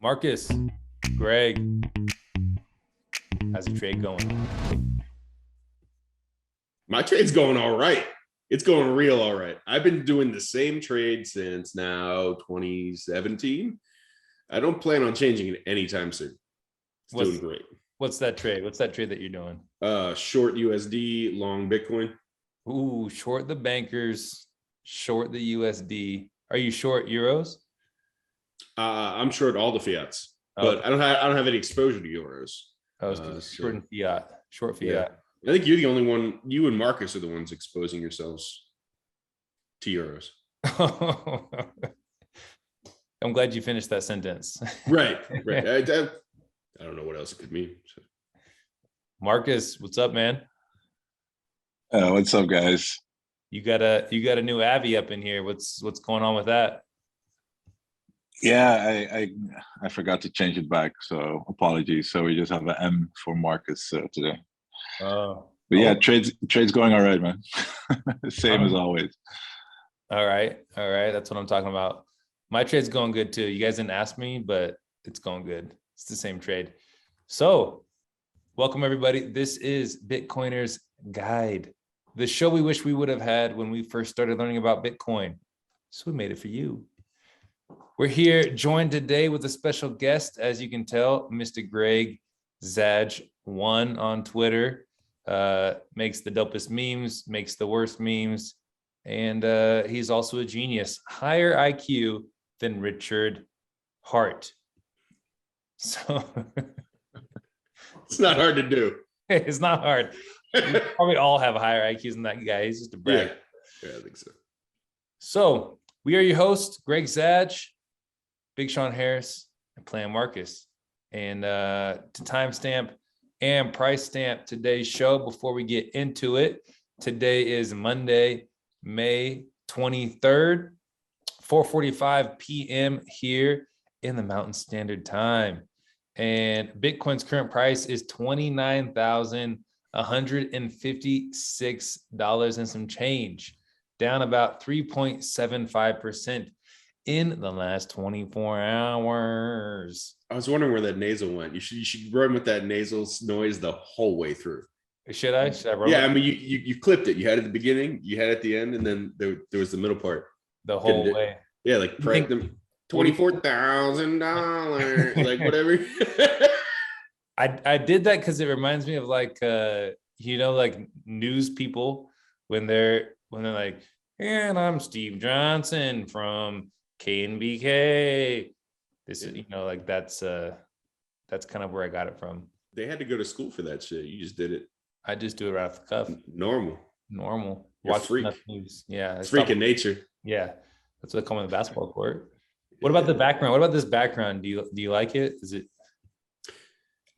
Marcus, Greg, how's the trade going? My trade's going all right. It's going real all right. I've been doing the same trade since now 2017. I don't plan on changing it anytime soon. It's doing great. What's that trade? What's that trade that you're doing? Short USD, long Bitcoin. Ooh, short the bankers, short the USD. Are you short euros? I'm short all the fiats, but Okay. I don't have any exposure to euros. I was short fiat. Short fiat. Yeah. I think you're the only one. You and Marcus are the ones exposing yourselves to euros. I'm glad you finished that sentence. Right. I don't know what else it could mean. So. Marcus, what's up, man? What's up, guys? You got a new Avi up in here. What's going on with that? Yeah, I forgot to change it back, so apologies. So we just have an M for Marcus today. But yeah, trade's going all right, man. Same as always. All right. That's what I'm talking about. My trade's going good too. You guys didn't ask me, but it's going good. It's the same trade. So welcome everybody. This is Bitcoiner's Guide, the show we wish we would have had when we first started learning about Bitcoin. So we made it for you. We're here joined today with a special guest, as you can tell, Mr. Greg Zaj, one on Twitter, makes the dopest memes, makes the worst memes, and he's also a genius, higher IQ than Richard Hart. So it's not hard to do. It's not hard. We probably all have higher IQs than that guy. He's just a brag. Yeah, I think so. So we are your hosts, Greg Zaj, Big Sean Harris, and Plan Marcus. And to timestamp and price stamp today's show before we get into it, today is Monday, May 23rd, 4:45 p.m. here in the Mountain Standard Time. And Bitcoin's current price is $29,156 and some change, down about 3.75% in the last 24 hours. I was wondering where that nasal went. You should run with that nasal noise the whole way through. Should I roll it? I mean, you clipped it. You had it at the beginning, you had it at the end, and then there was the middle part. The whole way. Yeah, like prank them. $24,000, like whatever. I did that because it reminds me of like like news people when they're like, and I'm Steve Johnson from KNBK. This is like that's kind of where I got it from. They had to go to school for that shit. You just did it. I just do it right off the cuff. Normal. Watch freak. News. Yeah, it's freak in nature. Yeah, that's what they call me on the basketball court. What about the background? What about this background? Do you like it? Is it?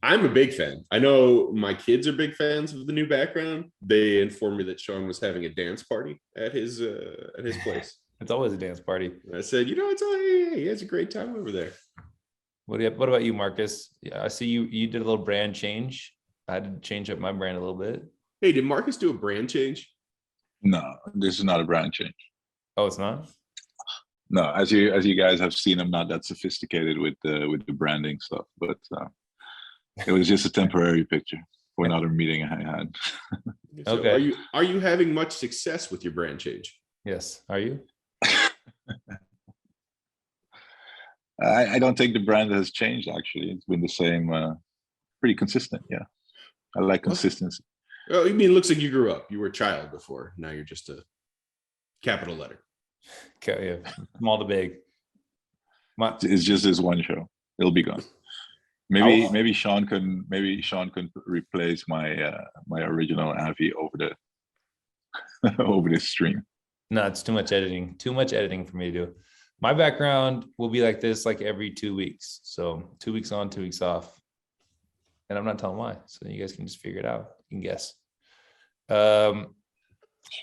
I'm a big fan. I know my kids are big fans of the new background. They informed me that Sean was having a dance party at his place. It's always a dance party. I said, he has a great time over there. What about you, Marcus? Yeah, I see you did a little brand change. I had to change up my brand a little bit. Hey, did Marcus do a brand change? No, this is not a brand change. Oh, it's not? No, as you guys have seen, I'm not that sophisticated with the branding stuff, but it was just a temporary picture for another meeting I had. So okay. Are you having much success with your brand change? Yes. Are you? I don't think the brand has changed, actually. It's been the same, pretty consistent. Yeah. I like consistency. Oh, you mean it looks like you grew up. You were a child before. Now you're just a capital letter. Okay, yeah. Small to big. It's just this one show. It'll be gone. Maybe Sean can replace my my original Avi over the over this stream. No, it's too much editing. Too much editing for me to do. My background will be like this, like every 2 weeks. So 2 weeks on, 2 weeks off. And I'm not telling why. So you guys can just figure it out. You can guess. How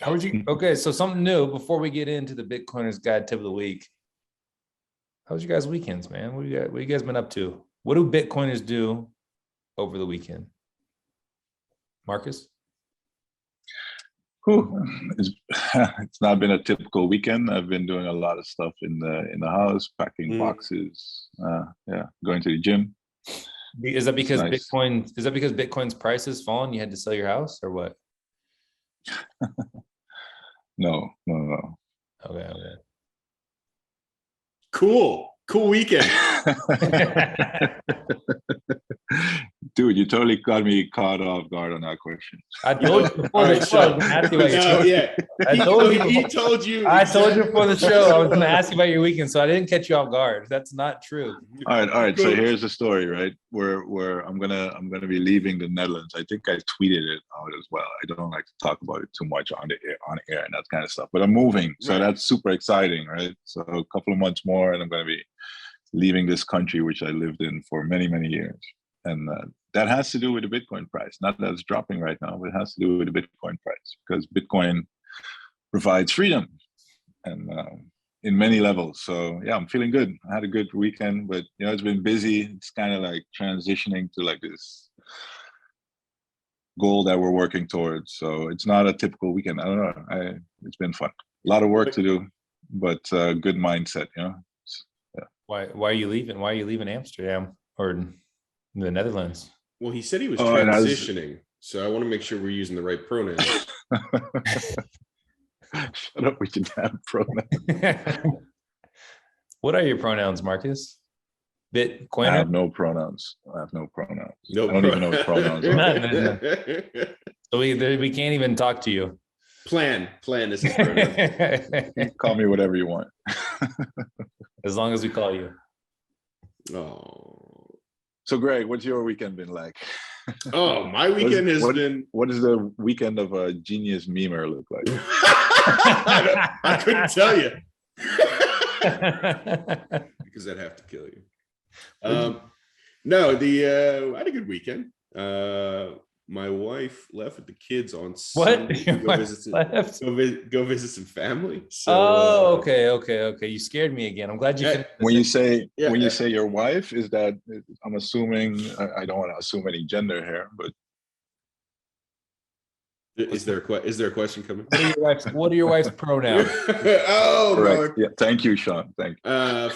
would you? Okay, so something new before we get into the Bitcoiner's Guide tip of the week. How was your guys' weekends, man? What you guys been up to? What do Bitcoiners do over the weekend? Marcus? Whew. It's not been a typical weekend. I've been doing a lot of stuff in the house, packing boxes. Yeah, going to the gym. Is that because nice. Bitcoin's price has fallen? You had to sell your house or what? No. Okay. Cool weekend. Dude, you totally got me caught off guard on that question. I told you before the show. I was gonna ask you about your He told you. I told you before the show I was going to ask you about your weekend, so I didn't catch you off guard. That's not true. All right. So here's the story, right? Where I'm gonna be leaving the Netherlands. I think I tweeted it out as well. I don't like to talk about it too much on air and that kind of stuff. But I'm moving, so that's super exciting, right? So a couple of months more, and I'm gonna be leaving this country which I lived in for many years, and that has to do with the Bitcoin price. Not that it's dropping right now, but it has to do with the Bitcoin price because Bitcoin provides freedom and in many levels. So yeah, I'm feeling good. I had a good weekend, but it's been busy. It's kind of like transitioning to like this goal that we're working towards. So it's not a typical weekend. I don't know. It's been fun. A lot of work to do, but good mindset. Yeah. Why are you leaving? Why are you leaving Amsterdam or the Netherlands? Well, he said he was transitioning, so I want to make sure we're using the right pronouns. Shut up with your damn pronouns. What are your pronouns, Marcus? Bitcoiner? I have no pronouns. I don't even know what pronouns are. No. So we can't even talk to you. Plan is his pronoun. You can call me whatever you want. As long as we call you. Oh. So Greg, what's your weekend been like? Oh, my weekend has been. What does the weekend of a genius memer look like? I couldn't tell you. Because I'd have to kill you. No, I had a good weekend. My wife left with the kids on Sunday to go visit some family. So, okay. You scared me again. I'm glad you. When you say your wife, is that? I'm assuming. I don't want to assume any gender here, but is there a question coming? What are your wife's pronouns? Oh, right. Yeah. Thank you, Sean. Thank you.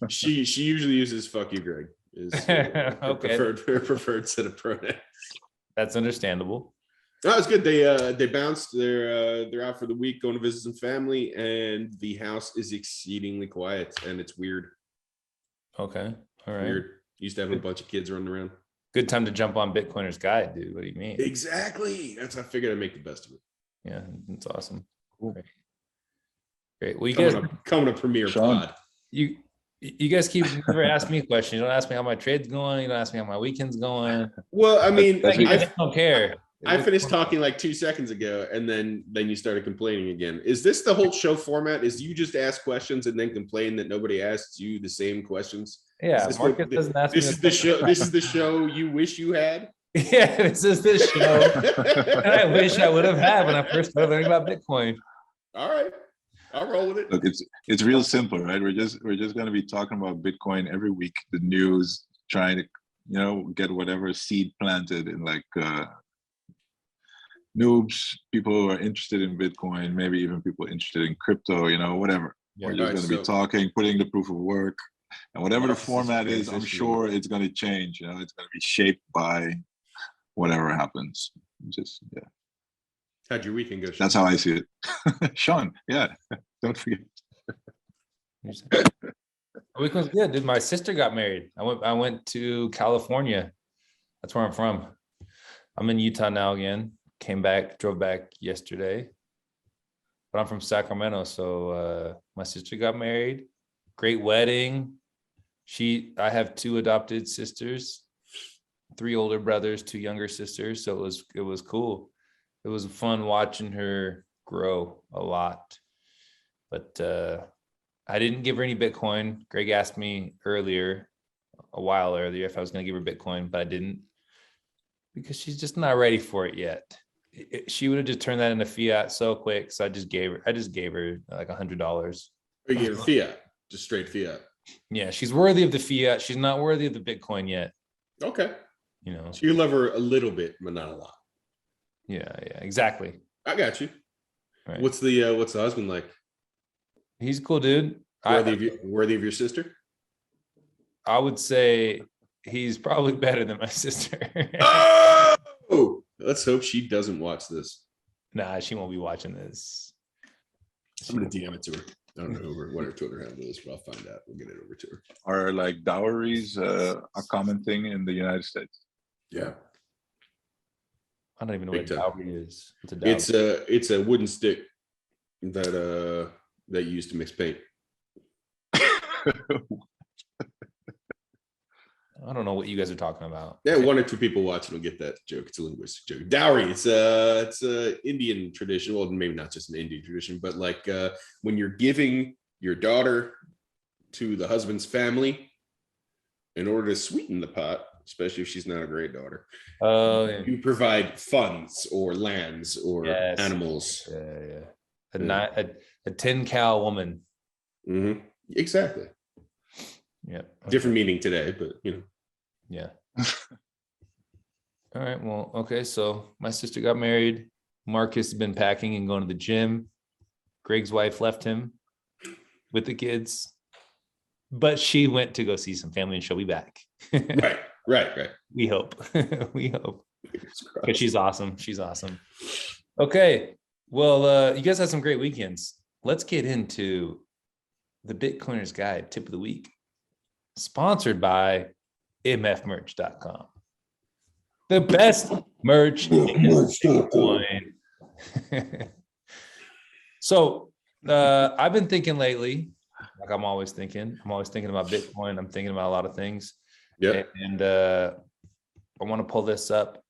She usually uses "fuck you, Greg." Is her preferred set of pronouns. That's understandable. Oh, it's good. They bounced. They're out for the week, going to visit some family, and the house is exceedingly quiet, and it's weird. Okay, all right. Weird. Used to have a bunch of kids running around. Good time to jump on Bitcoiner's Guide, dude. What do you mean? Exactly. That's how I figured I'd make the best of it. Yeah, that's awesome. Cool. Great. Well, you coming to premiere pod. You guys never ask me questions. You don't ask me how my trade's going. You don't ask me how my weekend's going. Well, I mean, I don't care. I finished talking like 2 seconds ago, and then you started complaining again. Is this the whole show format? Is you just ask questions and then complain that nobody asks you the same questions? Yeah, Marcus doesn't ask me. This is the show. This is the show you wish you had. Yeah, this is the show that I wish I would have had when I first started learning about Bitcoin. All right. I'll roll with it. Look, it's real simple, right? We're just going to be talking about Bitcoin every week, the news, trying to get whatever seed planted in like noobs, people who are interested in Bitcoin, maybe even people interested in crypto, whatever. Yeah, we're just going to be talking, putting the proof of work, and whatever the format is, I'm sure it's going to change. It's going to be shaped by whatever happens. Yeah. How'd your weekend go, Sean? That's how I see it. Sean, yeah, don't forget. The weekend was good, dude. My sister got married. I went to California. That's where I'm from. I'm in Utah now again. Drove back yesterday. But I'm from Sacramento, so my sister got married. Great wedding. I have 2 adopted sisters, 3 older brothers, 2 younger sisters. So it was cool. It was fun watching her grow a lot, but I didn't give her any Bitcoin. Greg asked me a while earlier, if I was going to give her Bitcoin, but I didn't because she's just not ready for it yet. She would have just turned that into Fiat so quick. So I just gave her like $100. You gave her Fiat, just straight Fiat. Yeah, she's worthy of the Fiat. She's not worthy of the Bitcoin yet. Okay. So you love her a little bit, but not a lot. Yeah, exactly. I got you. Right. What's the husband like? He's a cool dude. Worthy of your sister? I would say he's probably better than my sister. Oh, let's hope she doesn't watch this. Nah, she won't be watching this. I'm gonna DM it to her. I don't know what her Twitter handle is, but I'll find out. We'll get it over to her. Are like dowries a common thing in the United States? Yeah. I don't even know Big what time. dowry is. What's a dowry? It's a wooden stick that you use to mix paint. I don't know what you guys are talking about. Yeah, one or two people watching will get that joke. It's a linguistic joke. Dowry. It's a Indian tradition. Well, maybe not just an Indian tradition, but like when you're giving your daughter to the husband's family in order to sweeten the pot, especially if she's not a great daughter. Oh, yeah. You provide funds or lands or animals. Yeah. A 10 cow woman. Mm-hmm. Exactly. Yeah. Different meaning today, but you know. Yeah. All right. Well, okay. So my sister got married. Marcus has been packing and going to the gym. Greg's wife left him with the kids, but she went to go see some family and she'll be back. Right. We hope. We hope. Because she's awesome. She's awesome. Okay. Well, you guys had some great weekends. Let's get into the Bitcoiner's Guide tip of the week, sponsored by mfmerch.com. The best merch in Bitcoin. So I've been thinking lately, like I'm always thinking about Bitcoin. I'm thinking about a lot of things. Yeah. And I want to pull this up.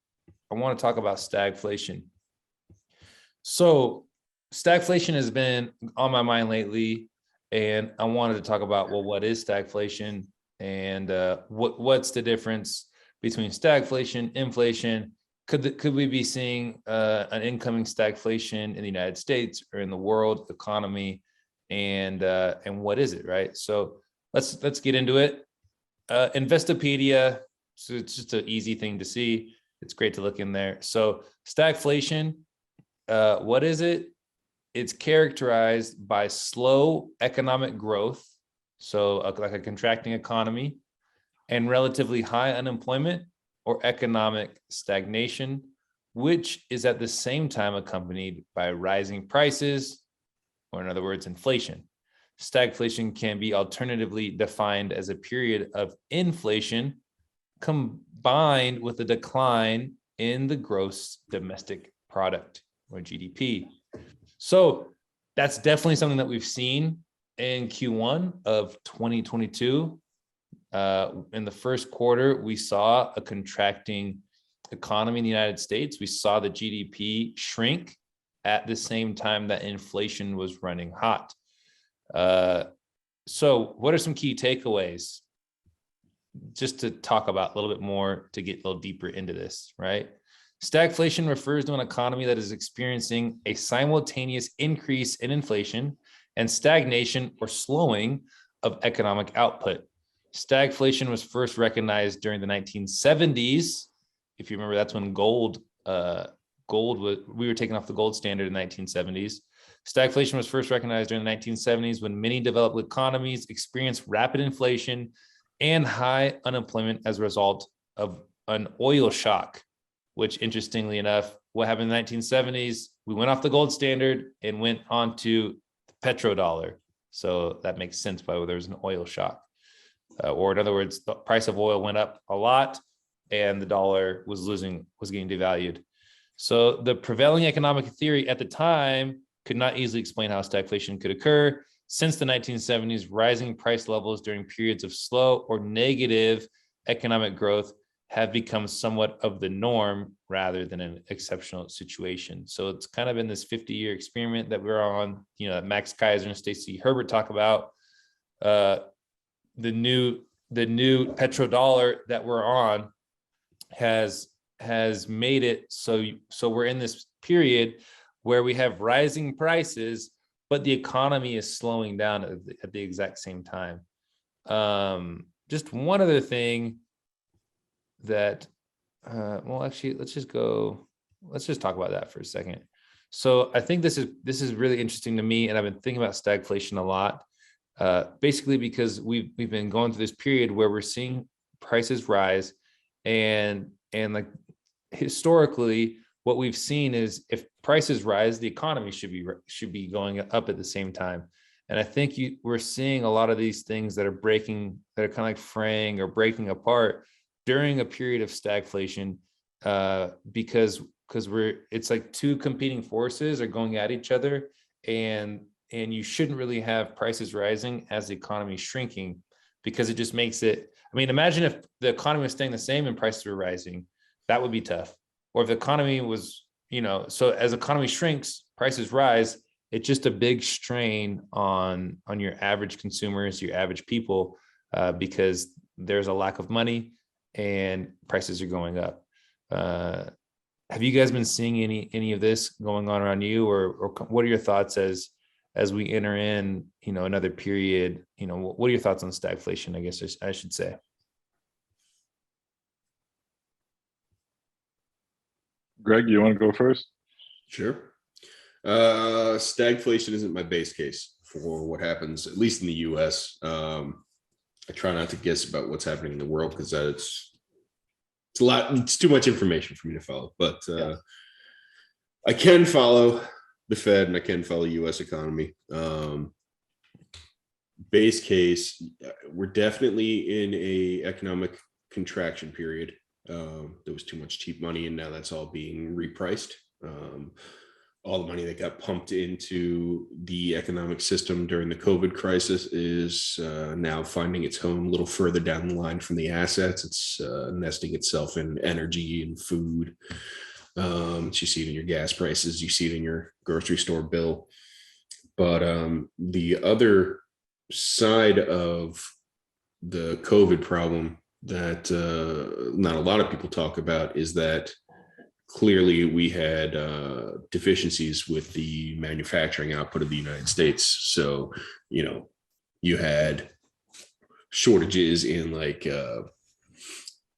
I want to talk about stagflation. So stagflation has been on my mind lately, and I wanted to talk about, well, what is stagflation, and what's the difference between stagflation, inflation? Could we be seeing an incoming stagflation in the United States or in the world economy, and what is it, right? So let's get into it. Investopedia, so it's just an easy thing to see. It's great to look in there. So stagflation, what is it? It's characterized by slow economic growth, so like a contracting economy, and relatively high unemployment or economic stagnation, which is at the same time accompanied by rising prices, or in other words, inflation. Stagflation can be alternatively defined as a period of inflation combined with a decline in the gross domestic product, or GDP. So that's definitely something that we've seen in Q1 of 2022. In the first quarter, we saw a contracting economy in the United States. We saw the GDP shrink at the same time that inflation was running hot. So what are some key takeaways? Just to talk about a little bit more, to get a little deeper into this, right? Stagflation refers to an economy that is experiencing a simultaneous increase in inflation and stagnation or slowing of economic output. Stagflation was first recognized during the 1970s. If you remember, that's when we were taking off the gold standard in the 1970s. Stagflation was first recognized during the 1970s when many developed economies experienced rapid inflation and high unemployment as a result of an oil shock, which, interestingly enough, what happened in the 1970s, we went off the gold standard and went on to the petrodollar. So that makes sense why there was an oil shock. Or in other words, the price of oil went up a lot and the dollar was getting devalued. So the prevailing economic theory at the time could not easily explain how stagflation could occur. Since the 1970s, rising price levels during periods of slow or negative economic growth have become somewhat of the norm rather than an exceptional situation. So it's kind of been this 50-year experiment that we're on, that Max Kaiser and Stacey Herbert talk about. The new petrodollar that we're on has made it so we're in this period where we have rising prices, but the economy is slowing down at the exact same time. Just one other thing that, actually, let's just talk about that for a second. So I think this is really interesting to me, and I've been thinking about stagflation a lot, basically because we've been going through this period where we're seeing prices rise, and like historically, what we've seen is if prices rise, the economy should be going up at the same time. And I think we're seeing a lot of these things that are breaking, that are kind of like fraying or breaking apart during a period of stagflation, because it's like two competing forces are going at each other, and you shouldn't really have prices rising as the economy is shrinking, because it just makes it. I mean, imagine if the economy was staying the same and prices were rising, that would be tough. Or if the economy was, so as economy shrinks, prices rise, it's just a big strain on your average consumers, your average people, because there's a lack of money and prices are going up. Have you guys been seeing any of this going on around you, or what are your thoughts as we enter in, another period? What are your thoughts on stagflation? I guess I should say. Greg, you want to go first? Sure. Stagflation isn't my base case for what happens, at least in the US. I try not to guess about what's happening in the world because it's a lot. It's too much information for me to follow. But I can follow the Fed and I can follow US economy. Base case, we're definitely in a economic contraction period. There was too much cheap money, and now that's all being repriced. All the money that got pumped into the economic system during the COVID crisis is now finding its home a little further down the line from the assets. It's nesting itself in energy and food. You see it in your gas prices. You see it in your grocery store bill. But the other side of the COVID problem that not a lot of people talk about is that clearly we had deficiencies with the manufacturing output of the United States. So, you had shortages in like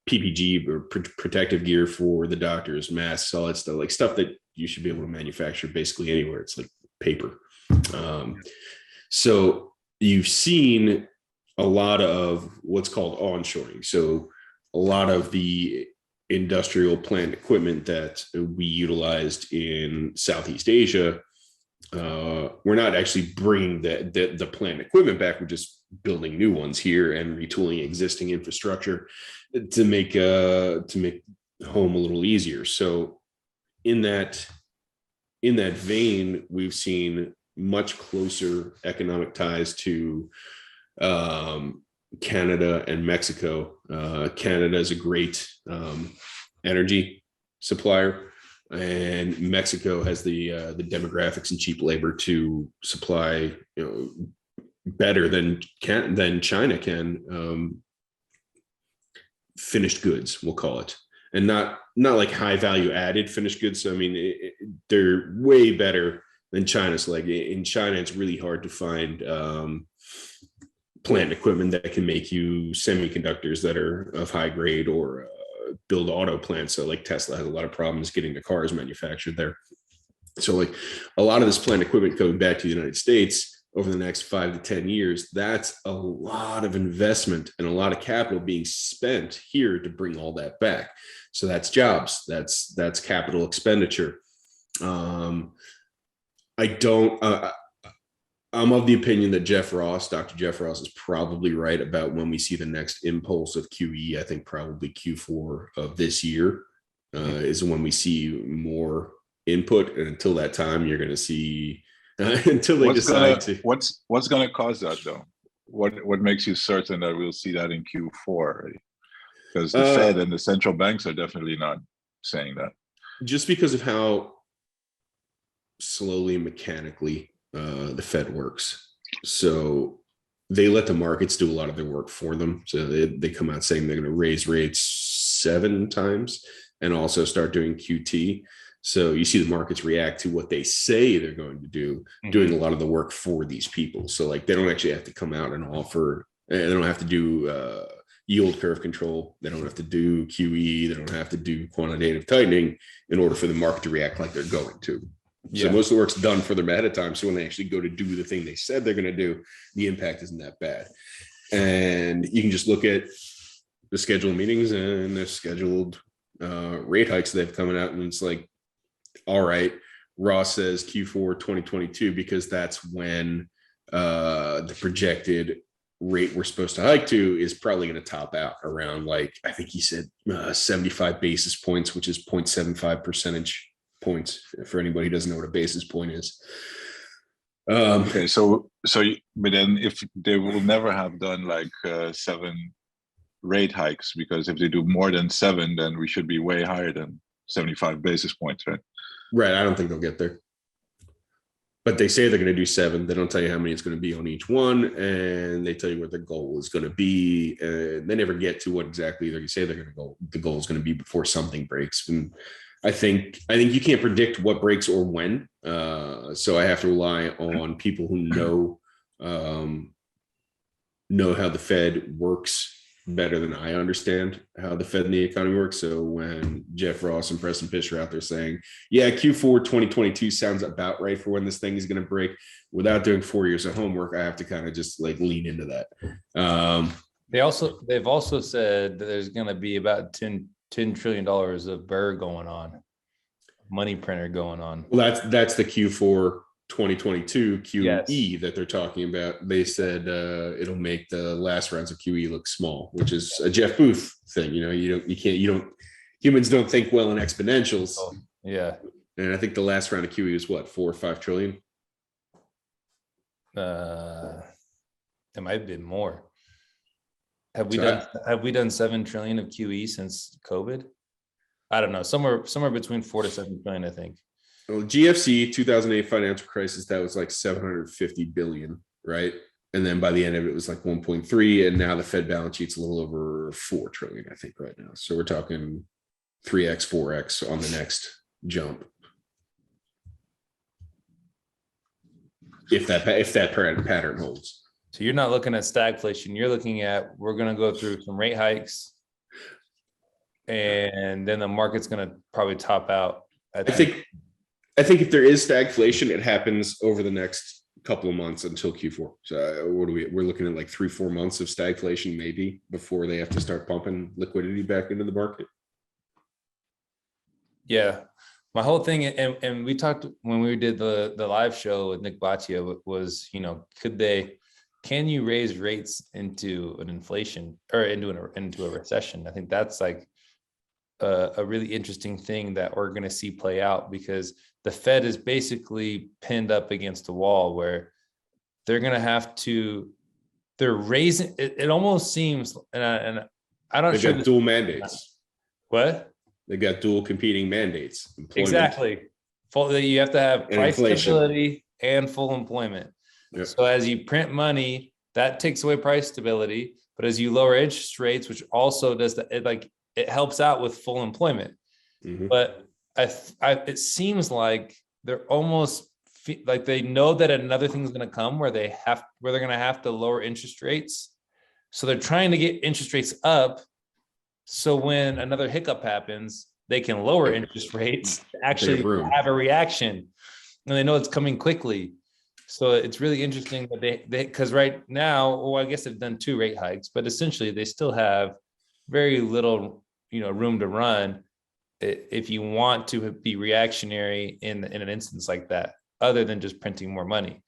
PPG or protective gear for the doctors, masks, all that stuff, like stuff that you should be able to manufacture basically anywhere. It's like paper. So you've seen a lot of what's called onshoring. So a lot of the industrial plant equipment that we utilized in Southeast Asia, we're not actually bringing the plant equipment back. We're just building new ones here and retooling existing infrastructure to make home a little easier. So in that vein, we've seen much closer economic ties to Canada and Mexico. Canada is a great energy supplier, and Mexico has the demographics and cheap labor to supply, better than China can, finished goods, we'll call it, and not like high value added finished goods. So I mean, they're way better than China. So like in China, it's really hard to find plant equipment that can make you semiconductors that are of high grade, or build auto plants. So like Tesla has a lot of problems getting the cars manufactured there. So like a lot of this plant equipment coming back to the United States over the next 5 to 10 years, that's a lot of investment and a lot of capital being spent here to bring all that back. So that's jobs, that's capital expenditure. I'm of the opinion that Dr. Jeff Ross is probably right about when we see the next impulse of QE. I think probably Q4 of this year is when we see more input. And until that time, you're going to see until they decide to. What's going to cause that though? What makes you certain that we'll see that in Q4? Right? Because the Fed and the central banks are definitely not saying that. Just because of how slowly and mechanically the Fed works. So they let the markets do a lot of their work for them. So they come out saying they're going to raise rates 7 times and also start doing QT. So you see the markets react to what they say they're going to do, doing a lot of the work for these people. So like they don't actually have to come out and offer, they don't have to do yield curve control. They don't have to do QE. They don't have to do quantitative tightening in order for the market to react like they're going to. So most of the work's done for them ahead of time. So when they actually go to do the thing they said they're going to do, the impact isn't that bad. And you can just look at the scheduled meetings and the scheduled rate hikes they've coming out, and it's like, all right, Ross says Q4 2022 because that's when the projected rate we're supposed to hike to is probably going to top out around, like, I think he said 75 basis points, which is 0.75 percentage points for anybody who doesn't know what a basis point is. Okay, but then if they will never have done like 7 rate hikes, because if they do more than 7, then we should be way higher than 75 basis points, right? Right. I don't think they'll get there. But they say they're going to do 7. They don't tell you how many it's going to be on each one, and they tell you what the goal is going to be. And they never get to what exactly they say they're going to go. The goal is going to be before something breaks. And I think you can't predict what breaks or when. So I have to rely on people who know how the Fed works better than I understand how the Fed and the economy works. So when Jeff Ross and Preston Fisher are out there saying, yeah, Q4 2022 sounds about right for when this thing is going to break, without doing 4 years of homework, I have to kind of just like lean into that. They've also said that there's going to be about $10 trillion of burr going on, money printer going on. Well, that's the Q4 2022 QE that they're talking about. They said it'll make the last rounds of QE look small, which is a Jeff Booth thing. Humans don't think well in exponentials. Oh, yeah. And I think the last round of QE was what, 4 or 5 trillion? It might have been more. Have we done 7 trillion of QE since COVID? I don't know. Somewhere between 4 to 7 trillion, I think. Well, GFC 2008 financial crisis, that was like 750 billion, right? And then by the end of it was like 1.3, and now the Fed balance sheet's a little over 4 trillion, I think, right now. So we're talking 3x, 4x on the next jump. If that pattern holds. So you're not looking at stagflation. You're looking at, we're going to go through some rate hikes, and then the market's going to probably top out. I think if there is stagflation, it happens over the next couple of months until Q4. So we're looking at like 3-4 months of stagflation maybe before they have to start pumping liquidity back into the market. Yeah. My whole thing, and we talked when we did the live show with Nick Baccia, was, can you raise rates into an inflation or into a recession? I think that's like a really interesting thing that we're going to see play out, because the Fed is basically pinned up against a wall where they're going to have to, they're raising, it almost seems, and I'm not sure. They've got dual mandates. What? They've got dual competing mandates. Exactly. You have to have price stability and full employment. Yep. So as you print money, that takes away price stability. But as you lower interest rates, which also does that, it helps out with full employment. Mm-hmm. But it seems like they're almost like they know that another thing's going to come where they're going to have to lower interest rates. So they're trying to get interest rates up, so when another hiccup happens, they can lower interest rates to actually have a reaction, and they know it's coming quickly. So it's really interesting that they because right now, well, I guess they've done 2 rate hikes, but essentially they still have very little, room to run if you want to be reactionary in an instance like that, other than just printing more money.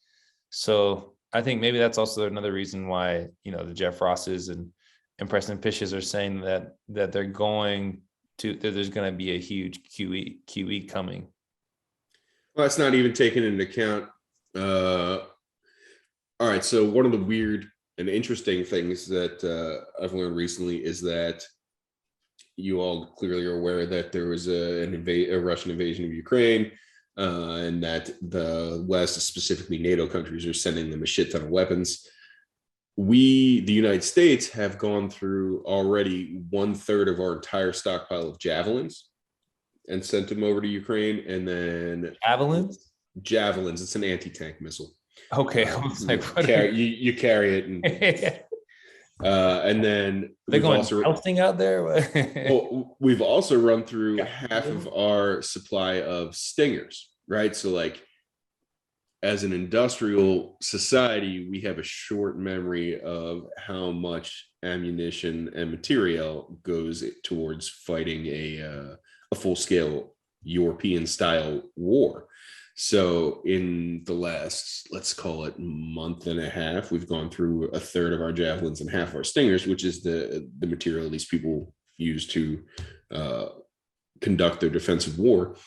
So I think maybe that's also another reason why, the Jeff Rosses and Preston Fishes are saying that there's going to be a huge QE coming. Well, that's not even taken into account. All right. So one of the weird and interesting things that I've learned recently is that you all clearly are aware that there was a Russian invasion of Ukraine, and that the West, specifically NATO countries, are sending them a shit ton of weapons. We, the United States, have gone through already 1/3 of our entire stockpile of javelins and sent them over to Ukraine. And then javelins, it's an anti-tank missile. Okay. I was like, you carry it, and then they're going melting out there. Well, we've also run through half of our supply of Stingers, right? So like, as an industrial society, we have a short memory of how much ammunition and material goes towards fighting a full-scale European-style war. So in the last, let's call it month and a half, we've gone through a third of our javelins and half our stingers, which is the material these people use to conduct their defensive war.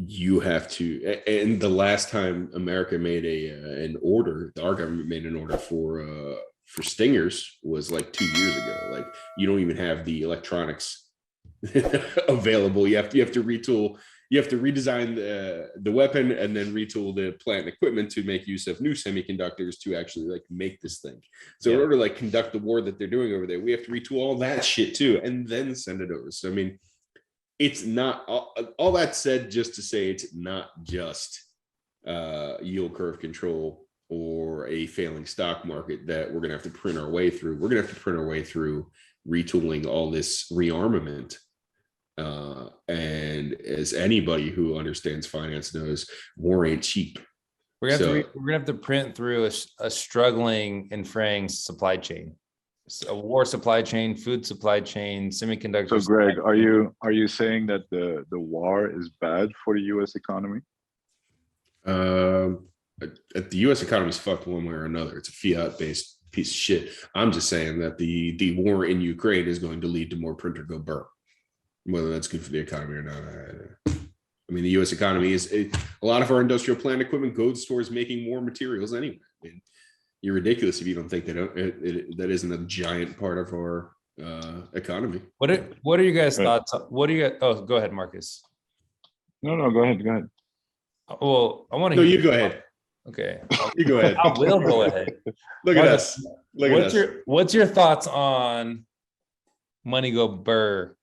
You have to, and the last time America made an order, our government made an order for stingers was like 2 years ago. Like, you don't even have the electronics available. You have to retool. You have to redesign the weapon and then retool the plant and equipment to make use of new semiconductors to actually like make this thing. So in order to like conduct the war that they're doing over there, we have to retool all that shit too, and then send it over. So I mean, it's not all that said, just to say it's not just yield curve control or a failing stock market that we're going to have to print our way through. We're going to have to print our way through retooling all this rearmament. And as anybody who understands finance knows, war ain't cheap. We're gonna have to print through a struggling and fraying supply chain. A war supply chain, food supply chain, semiconductors. So Greg, are you saying that the war is bad for the US economy? The US economy is fucked one way or another. It's a fiat based piece of shit. I'm just saying that the war in Ukraine is going to lead to more printer go burr. Whether that's good for the economy or not. I mean, the US economy is a lot of our industrial plant equipment goes towards making more materials anyway. I mean, you're ridiculous if you don't think that that isn't a giant part of our economy. What are you guys' thoughts? What do you? Oh, go ahead, Marcus. No, go ahead. Well, I want to. No, you go ahead. Okay, you go ahead. I will go ahead. Look at us. Look at us. What's your thoughts on money go burr,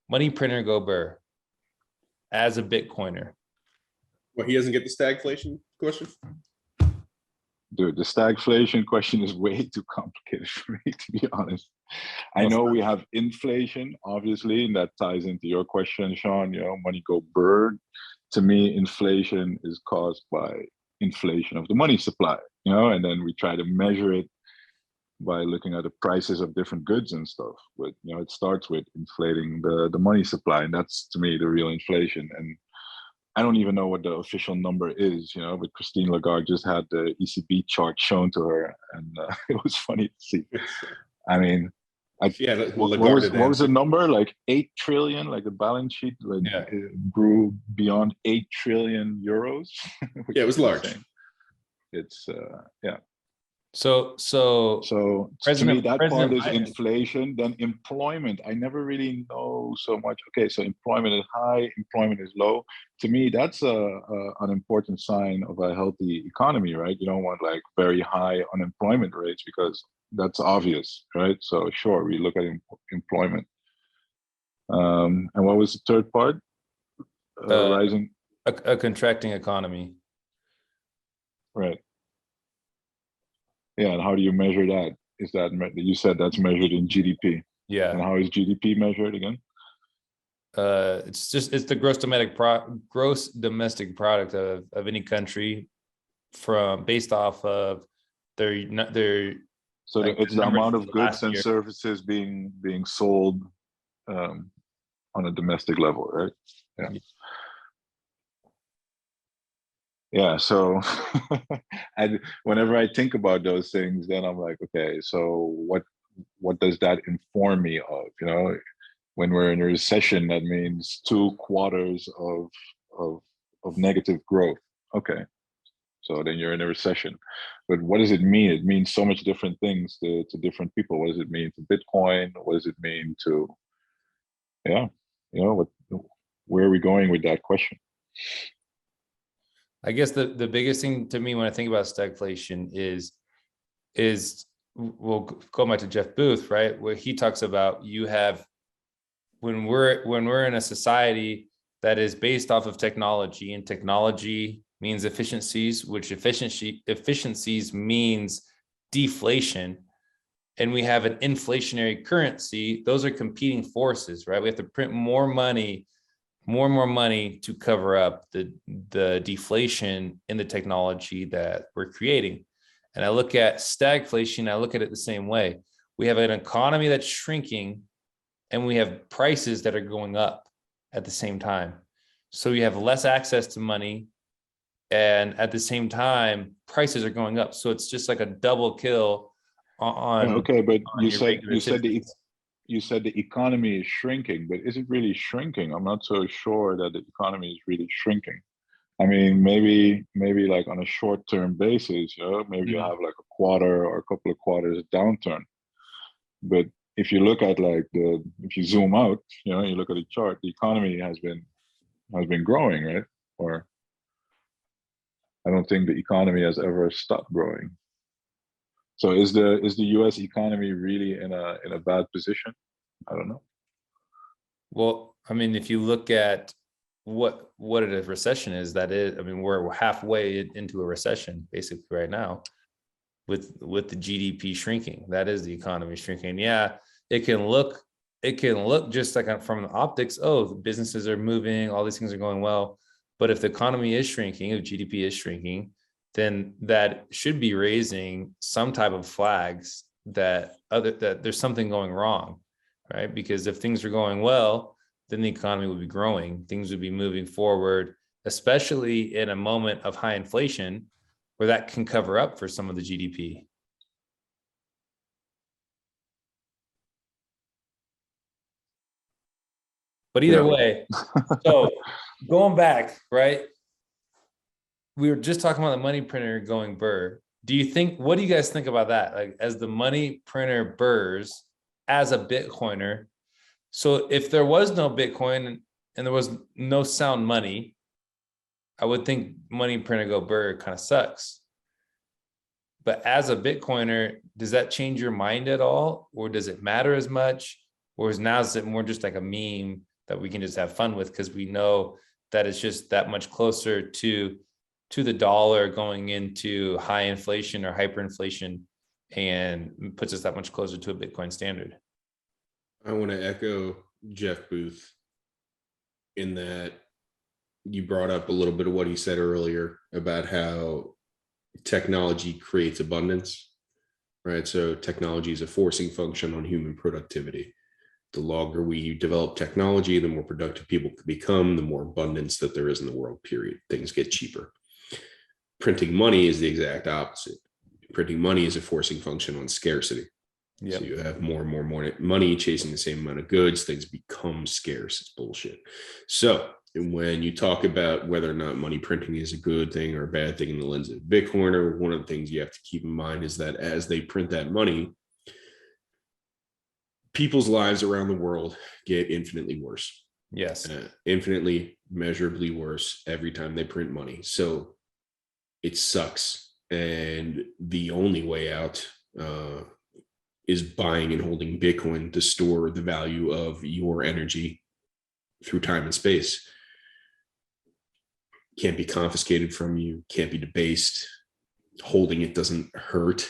money printer go burr, as a Bitcoiner? Well, he doesn't get the stagflation question. Dude, the stagflation question is way too complicated for me, to be honest. I know we have inflation, obviously, and that ties into your question, Sean. You know, money go bird. To me, inflation is caused by inflation of the money supply, you know, and then we try to measure it by looking at the prices of different goods and stuff. But, you know, it starts with inflating the money supply, and that's, to me, the real inflation. And I don't even know what the official number is, you know, but Christine Lagarde just had the ECB chart shown to her, and it was funny to see. I mean, what was the number? Like 8 trillion, like the balance sheet it grew beyond 8 trillion euros. Yeah, it was large. It's, So to me, that part is inflation. Then employment, I never really know so much. Okay, so employment is high, employment is low. To me, that's an important sign of a healthy economy, right? You don't want like very high unemployment rates because that's obvious, right? So sure, we look at employment. And what was the third part? Rising? A contracting economy. Right. Yeah, and how do you measure that? Is that, you said that's measured in GDP? Yeah. And how is GDP measured again? It's the gross domestic product of any country, based off of their. So like, it's the amount of goods and services being sold on a domestic level, right? Yeah. Yeah, so and whenever I think about those things, then I'm like, okay, so what does that inform me of? You know, when we're in a recession, that means 2 quarters of negative growth. Okay, so then you're in a recession. But what does it mean? It means so much different things to different people. What does it mean to Bitcoin? What does it mean to, you know, where are we going with that question? I guess the biggest thing to me when I think about stagflation is we'll go back to Jeff Booth, right? Where he talks about when we're in a society that is based off of technology, and technology means efficiencies, which efficiencies means deflation, and we have an inflationary currency. Those are competing forces, right? We have to print more money more and more money to cover up the deflation in the technology that we're creating. And I look at stagflation, I look at it the same way. We have an economy that's shrinking and we have prices that are going up at the same time. So you have less access to money, and at the same time, prices are going up. So it's just like a double kill on. Okay, but on you your said regular citizens. you said the economy is shrinking, but is it really shrinking? I'm not so sure that the economy is really shrinking. I mean, maybe like on a short-term basis, maybe you have like a quarter or a couple of quarters downturn. But if you look at if you zoom out, you look at the chart, the economy has been growing, right? Or I don't think the economy has ever stopped growing. So is the U.S. economy really in a bad position? I don't know. Well, I mean, if you look at what a recession is, I mean, we're halfway into a recession basically right now with the GDP shrinking. That is the economy shrinking. Yeah, it can look just like from the optics, oh, the businesses are moving, all these things are going well. But if the economy is shrinking, if GDP is shrinking, then that should be raising some type of flags that there's something going wrong, right? Because if things are going well, then the economy would be growing, things would be moving forward, especially in a moment of high inflation where that can cover up for some of the GDP. But either way, so going back, right? We were just talking about the money printer going burr. What do you guys think about that? Like, as the money printer burrs as a Bitcoiner. So if there was no Bitcoin and there was no sound money, I would think money printer go burr kind of sucks. But as a Bitcoiner, does that change your mind at all? Or does it matter as much? Or is it more just like a meme that we can just have fun with because we know that it's just that much closer to the dollar going into high inflation or hyperinflation, and puts us that much closer to a Bitcoin standard? I want to echo Jeff Booth in that you brought up a little bit of what he said earlier about how technology creates abundance, right? So technology is a forcing function on human productivity. The longer we develop technology, the more productive people can become, the more abundance that there is in the world, period. Things get cheaper. Printing money is the exact opposite. Printing money is a forcing function on scarcity. Yep. So you have more and more money chasing the same amount of goods, things become scarce. It's bullshit. So when you talk about whether or not money printing is a good thing or a bad thing in the lens of Bitcoiner, one of the things you have to keep in mind is that as they print that money, people's lives around the world get infinitely worse. Yes. Infinitely, measurably worse every time they print money. So it sucks. And the only way out is buying and holding Bitcoin to store the value of your energy through time and space. Can't be confiscated from you, can't be debased. Holding it doesn't hurt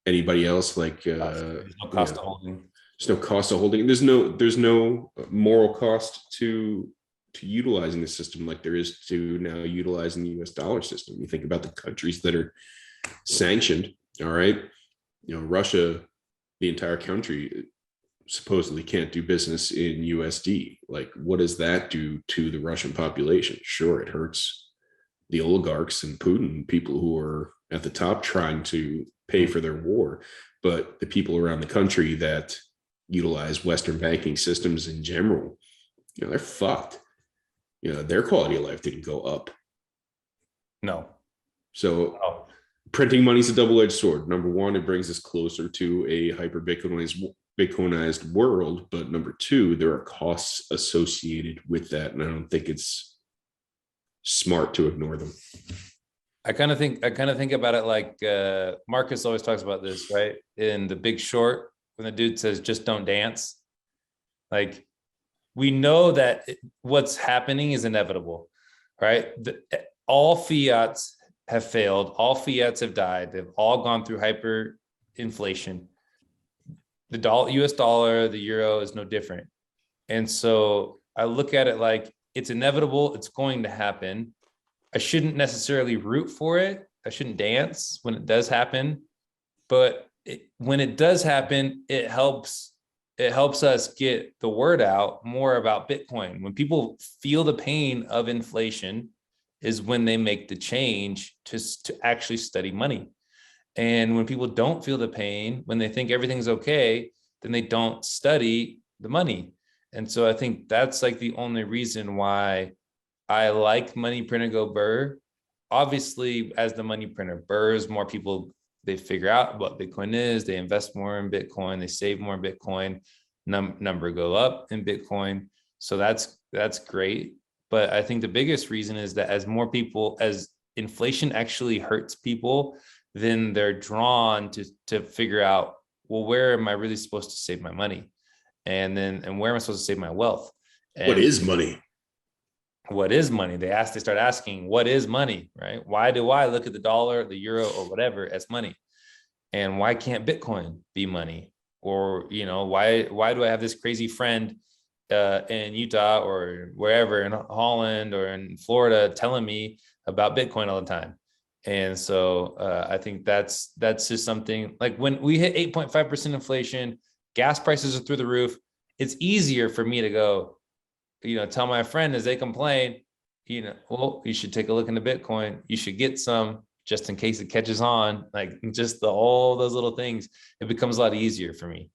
anybody else. Like there's no cost of holding. There's no cost of holding. There's no moral cost to utilizing the system like there is to now utilizing the US dollar system. You think about the countries that are sanctioned, all right? Russia, the entire country supposedly can't do business in USD. Like, what does that do to the Russian population? Sure, it hurts the oligarchs and Putin, people who are at the top trying to pay for their war. But the people around the country that utilize Western banking systems in general, they're fucked. Their quality of life didn't go up. No. So printing money is a double-edged sword. Number one, it brings us closer to a Bitcoinized world. But number two, there are costs associated with that. And I don't think it's smart to ignore them. I kind of think about it like Marcus always talks about this, right? In The Big Short, when the dude says, just don't dance. Like, we know that what's happening is inevitable, right? All fiats have failed. All fiats have died. They've all gone through hyperinflation. The US dollar, the euro is no different. And so I look at it like, it's inevitable. It's going to happen. I shouldn't necessarily root for it. I shouldn't dance when it does happen. But when it does happen, it helps us get the word out more about Bitcoin. When people feel the pain of inflation is when they make the change to actually study money. And when people don't feel the pain, when they think everything's okay, then they don't study the money. And so I think that's like the only reason why I like Money Printer Go Burr. Obviously, as the money printer burrs, more people, they figure out what Bitcoin is, they invest more in Bitcoin, they save more in Bitcoin, number go up in Bitcoin. So that's great. But I think the biggest reason is that as more people, as inflation actually hurts people, then they're drawn to figure out, well, where am I really supposed to save my money? And where am I supposed to save my wealth? And what is money? What is money? They start asking, what is money, right? Why do I look at the dollar, the euro, or whatever as money? And why can't Bitcoin be money? Or, why do I have this crazy friend in Utah or wherever, in Holland or in Florida, telling me about Bitcoin all the time? And so I think that's just something, like when we hit 8.5% inflation, gas prices are through the roof. It's easier for me to go, tell my friend as they complain, well, you should take a look into Bitcoin. You should get some just in case it catches on, like just all those little things. It becomes a lot easier for me.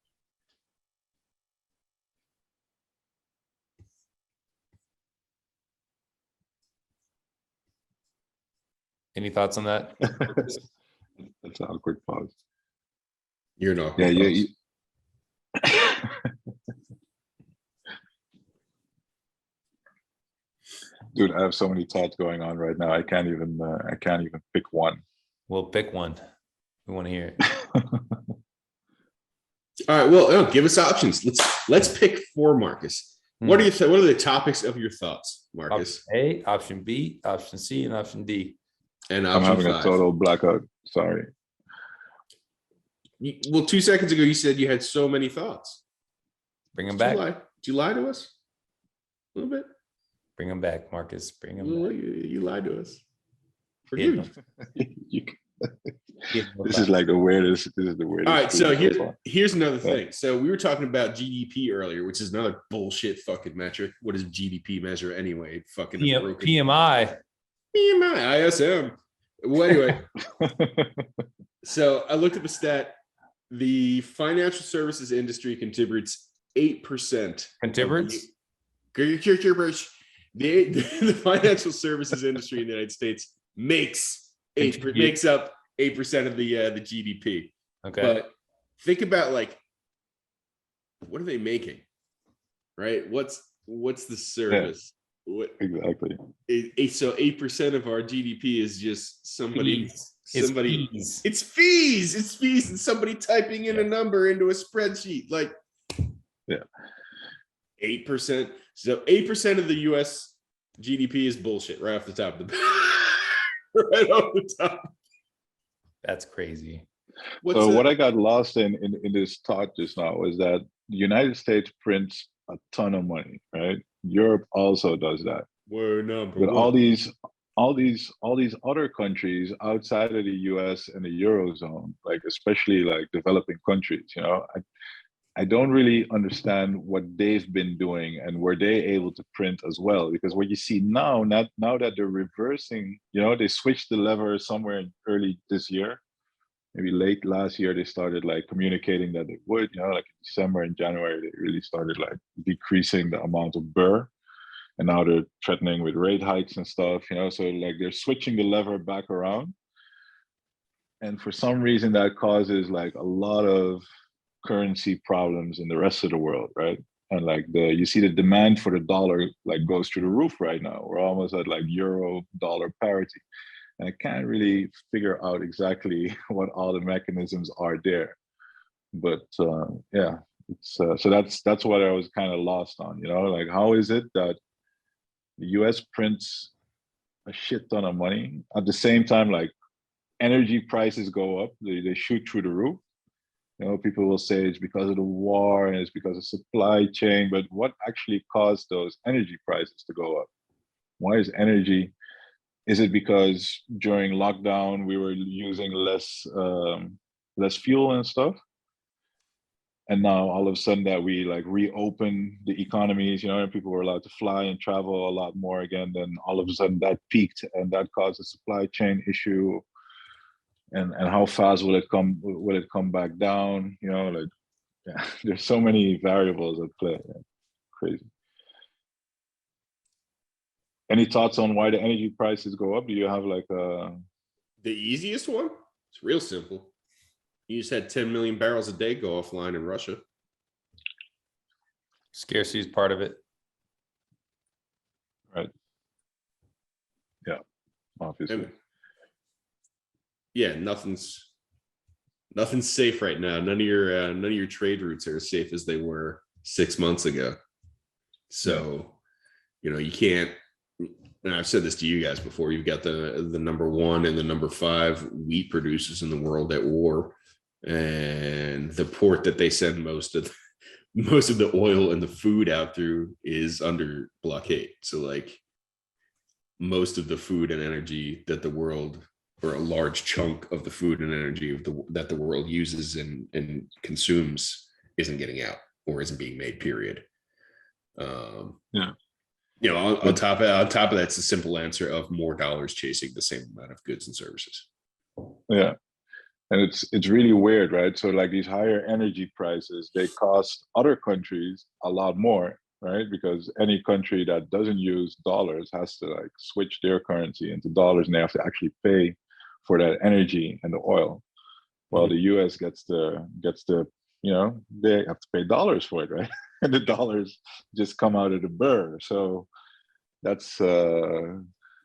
Any thoughts on that? That's an awkward pause. You're not. Yeah. Dude, I have so many thoughts going on right now. I can't even pick one. We'll pick one. We want to hear it. All right. Well, give us options. Let's pick 4, Marcus. What are what are the topics of your thoughts, Marcus? Option A, option B, option C, and option D. And I'm option having 5. a total blackout. Sorry. Well, 2 seconds ago you said you had so many thoughts. Bring them back. Did you lie to us a little bit? Bring them back, Marcus. Bring them back. You lied to us. Forgive me. This is like the weirdest. This is the weirdest. All right, so here's another thing. So we were talking about GDP earlier, which is another bullshit fucking metric. What does GDP measure anyway? Fucking PMI. ISM. Well, anyway. So I looked at the stat. The financial services industry contributes 8%. Contributes? The financial services industry in the United States makes up 8% of the GDP. Okay. But think about, like, what are they making? Right? What's the service? Yeah, exactly. So 8% of our GDP is just somebody. It's fees, and somebody typing in a number into a spreadsheet. Like, yeah, 8%. So 8% of the US GDP is bullshit right off the top of the right off the top. That's crazy. What I got lost in this thought just now is that the United States prints a ton of money, right? Europe also does that. We're number but one. all these other countries outside of the US and the Eurozone, like especially like developing countries, I don't really understand what they've been doing and were they able to print as well. Because what you see now that they're reversing, they switched the lever somewhere in early this year, maybe late last year, they started like communicating that they would, like in December and January, they really started like decreasing the amount of burr. And now they're threatening with rate hikes and stuff, so like they're switching the lever back around. And for some reason that causes like a lot of currency problems in the rest of the world, right? And like you see the demand for the dollar like goes through the roof right now. We're almost at like euro dollar parity. And I can't really figure out exactly what all the mechanisms are there. But yeah, it's so that's what I was kind of lost on, like how is it that the US prints a shit ton of money at the same time, like energy prices go up, they shoot through the roof. People will say it's because of the war and it's because of supply chain, but what actually caused those energy prices to go up? Why is energy? Is it because during lockdown we were using less fuel and stuff? And now all of a sudden that we like reopen the economies, and people were allowed to fly and travel a lot more again, then all of a sudden that peaked and that caused a supply chain issue. And how fast will it come back down? There's so many variables at play. Yeah. Crazy. Any thoughts on why the energy prices go up? Do you have like a... The easiest one? It's real simple. You just had 10 million barrels a day go offline in Russia. Scarcity is part of it. Right. Yeah, obviously. And yeah, nothing's safe right now. None of your trade routes are as safe as they were 6 months ago. So, you can't. And I've said this to you guys before. You've got the number 1 and the number 5 wheat producers in the world at war, and the port that they send most of the oil and the food out through is under blockade. So, like, most of the food and energy that the world, or a large chunk of the food and energy that the world uses and consumes, isn't getting out or isn't being made. Period. Yeah. On top of that's the simple answer of more dollars chasing the same amount of goods and services. Yeah. And it's really weird, right? So like these higher energy prices, they cost other countries a lot more, right? Because any country that doesn't use dollars has to like switch their currency into dollars, and they have to actually pay for that energy and the oil. While the US gets the they have to pay dollars for it, right? And the dollars just come out of the burr. So that's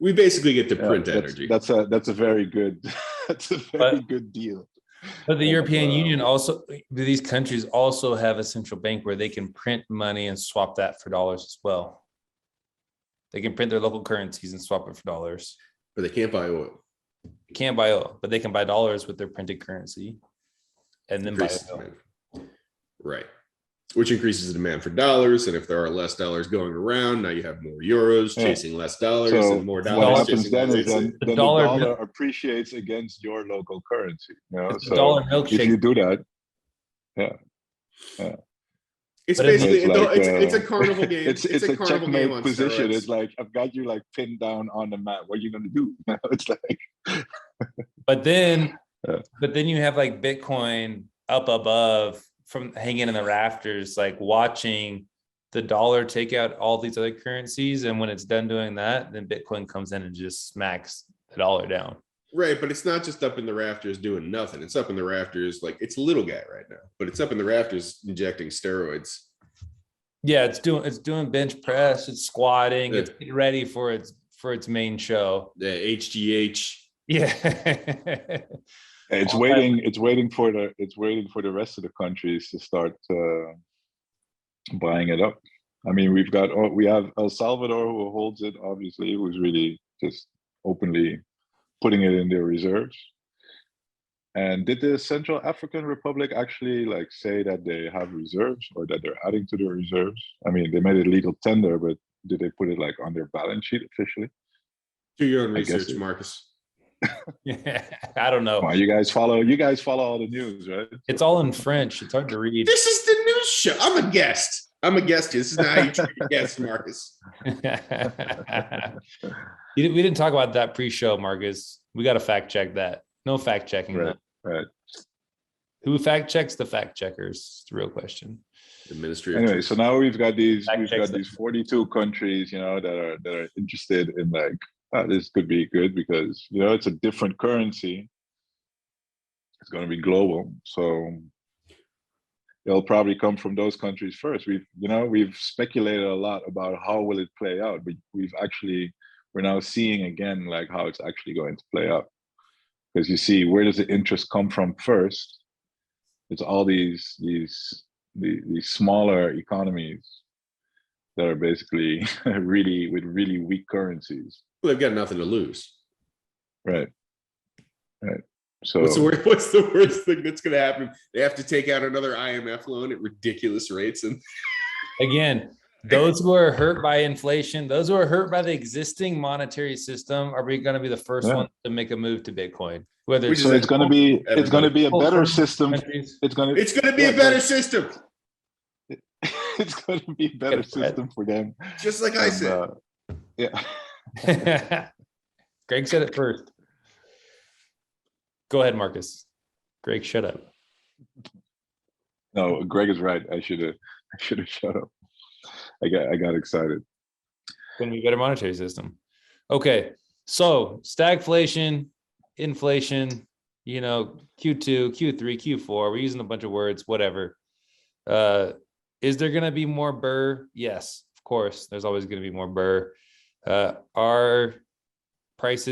we basically get to print energy. That's a very good good deal. But the European Union also, these countries also have a central bank where they can print money and swap that for dollars as well. They can print their local currencies and swap it for dollars. But they can't buy oil. They can't buy oil, but they can buy dollars with their printed currency and then buy oil. Right. Which increases the demand for dollars. And if there are less dollars going around, now you have more euros chasing less dollars, and more dollars. What happens then is then the dollar appreciates against your local currency. So if you do that, it's basically it's a carnival game. It's a checkmate position. It's like, I've got you like pinned down on the mat. What are you gonna do? It's like but then you have like Bitcoin up above, from hanging in the rafters, like watching the dollar take out all these other currencies. And when it's done doing that, then Bitcoin comes in and just smacks the dollar down. Right. But it's not just up in the rafters doing nothing. It's up in the rafters. Like, it's a little guy right now, but it's up in the rafters injecting steroids. Yeah. It's doing bench press. It's squatting. It's getting ready for its main show. The HGH. Yeah. It's waiting for the rest of the countries to start buying it up. I mean, we have El Salvador, who holds it, obviously, who's really just openly putting it in their reserves. And did the Central African Republic actually like say that they have reserves, or that they're adding to their reserves? I mean, they made a legal tender, but did they put it like on their balance sheet officially? Do your own research, Marcus. Yeah, I don't know. Well, you guys follow all the news, right? It's all in French. It's hard to read. This is the news show. I'm a guest. This is not how you treat a guest, Marcus. We didn't talk about that pre-show, Marcus. We got to fact check that. No fact checking. Right. Who fact checks the fact checkers? It's the real question. The Ministry. Anyway, so now we've got these 42 countries, that are interested in like, this could be good because it's a different currency. It's going to be global, so it'll probably come from those countries first. We've speculated a lot about how will it play out, but we're now seeing again like how it's actually going to play out. Because you see, where does the interest come from first? It's all these smaller economies that are basically with really weak currencies. Well, they've got nothing to lose. Right. So What's the worst thing that's going to happen? They have to take out another IMF loan at ridiculous rates, and again, those who are hurt by inflation, those who are hurt by the existing monetary system, are going to be the first ones to make a move to Bitcoin. Whether so it's going to be a better system. It's going to be a better system. It's going to be a better system for them. Just like I said. Yeah. Greg said it first. Go ahead, Marcus. Greg, shut up. No, Greg is right. I should have shut up. I got excited. Going to be a better monetary system. Okay, so stagflation, inflation, Q2, Q3, Q4. We're using a bunch of words, whatever. Is there going to be more burr? Yes, of course. There's always going to be more burr. Are rates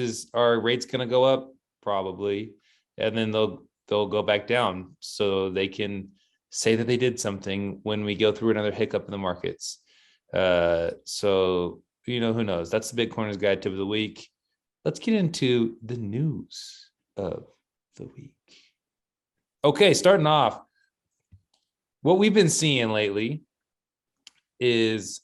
going to go up? Probably. And then they'll go back down so they can say that they did something when we go through another hiccup in the markets. So, who knows? That's the Bitcoiners Guide Tip of the Week. Let's get into the news of the week. Okay, starting off, what we've been seeing lately is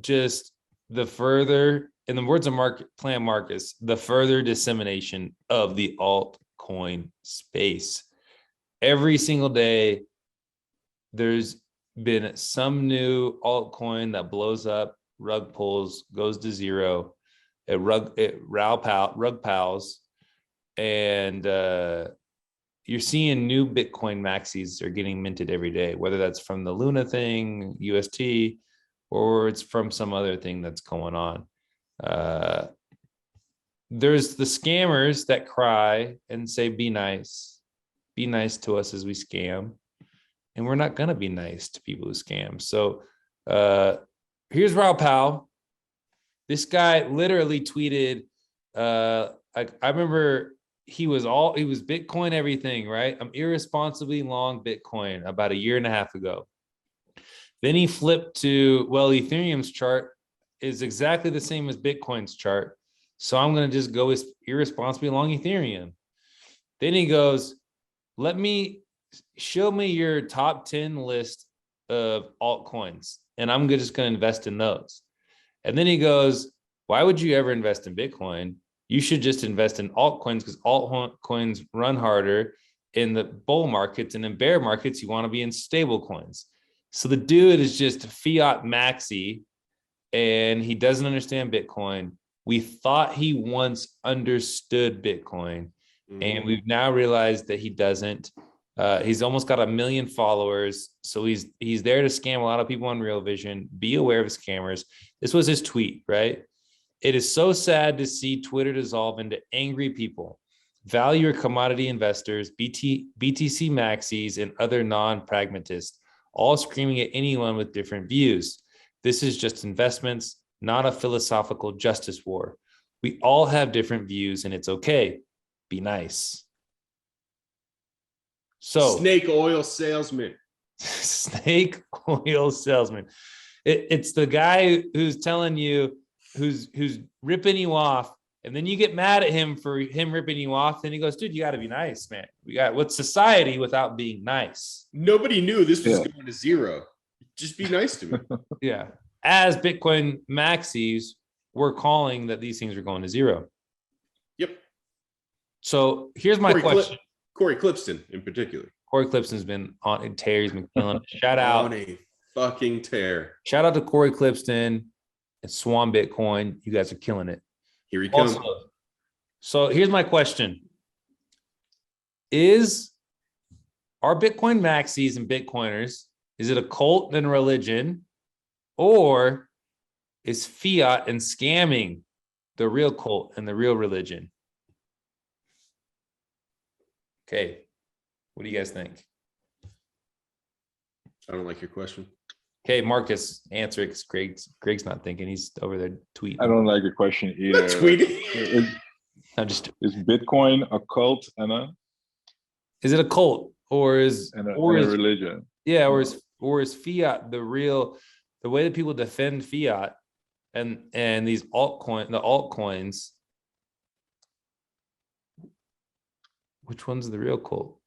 just the further, in the words of Plan Marcus, the further dissemination of the altcoin space. Every single day, there's been some new altcoin that blows up, rug pulls, goes to zero, rug pals, and you're seeing new Bitcoin Maxis are getting minted every day, whether that's from the Luna thing, UST, or it's from some other thing that's going on. There's the scammers that cry and say, be nice to us as we scam. And we're not going to be nice to people who scam. So here's Raul Pal. This guy literally tweeted, I remember he was Bitcoin everything, right? I'm irresponsibly long Bitcoin about a year and a half ago. Then he flipped to, Ethereum's chart is exactly the same as Bitcoin's chart. So I'm going to just go irresponsibly long Ethereum. Then he goes, show me your top 10 list of altcoins, and I'm just going to invest in those. And then he goes, why would you ever invest in Bitcoin? You should just invest in altcoins because altcoins run harder in the bull markets, and in bear markets, you want to be in stable coins. So the dude is just Fiat Maxi, and he doesn't understand Bitcoin. We thought he once understood Bitcoin, and we've now realized that he doesn't. He's almost got 1 million followers. So he's there to scam a lot of people on Real Vision. Be aware of scammers. This was his tweet, right? It is so sad to see Twitter dissolve into angry people. Value your commodity investors, BTC Maxis, and other non-pragmatists, all screaming at anyone with different views. This is just investments, not a philosophical justice war. We all have different views, and it's okay. Be nice. So snake oil salesman. Snake oil salesman. It's the guy who's telling you, who's ripping you off, and then you get mad at him for him ripping you off. Then he goes, dude, you got to be nice, man. What's society without being nice? Nobody knew this was going to zero. Just be nice to me. Yeah. As Bitcoin Maxis were calling that these things are going to zero. Yep. So here's my question. Corey Clipston in particular. Corey Clipston's been on a tear. He's been killing it. Shout out. On a fucking tear. Shout out to Corey Clipston and Swan Bitcoin. You guys are killing it. Here he comes. Also, so here's my question. Are Bitcoin Maxis and Bitcoiners, is it a cult and religion, or is fiat and scamming the real cult and the real religion? Okay. What do you guys think? I don't like your question. Okay, Marcus, answer it because Greg's not thinking. He's over there tweeting. I don't like your question either. Not tweeting. Is Bitcoin a cult and is it a cult or is a religion? Yeah, or is fiat the way that people defend fiat and these altcoins Which one's the real cult?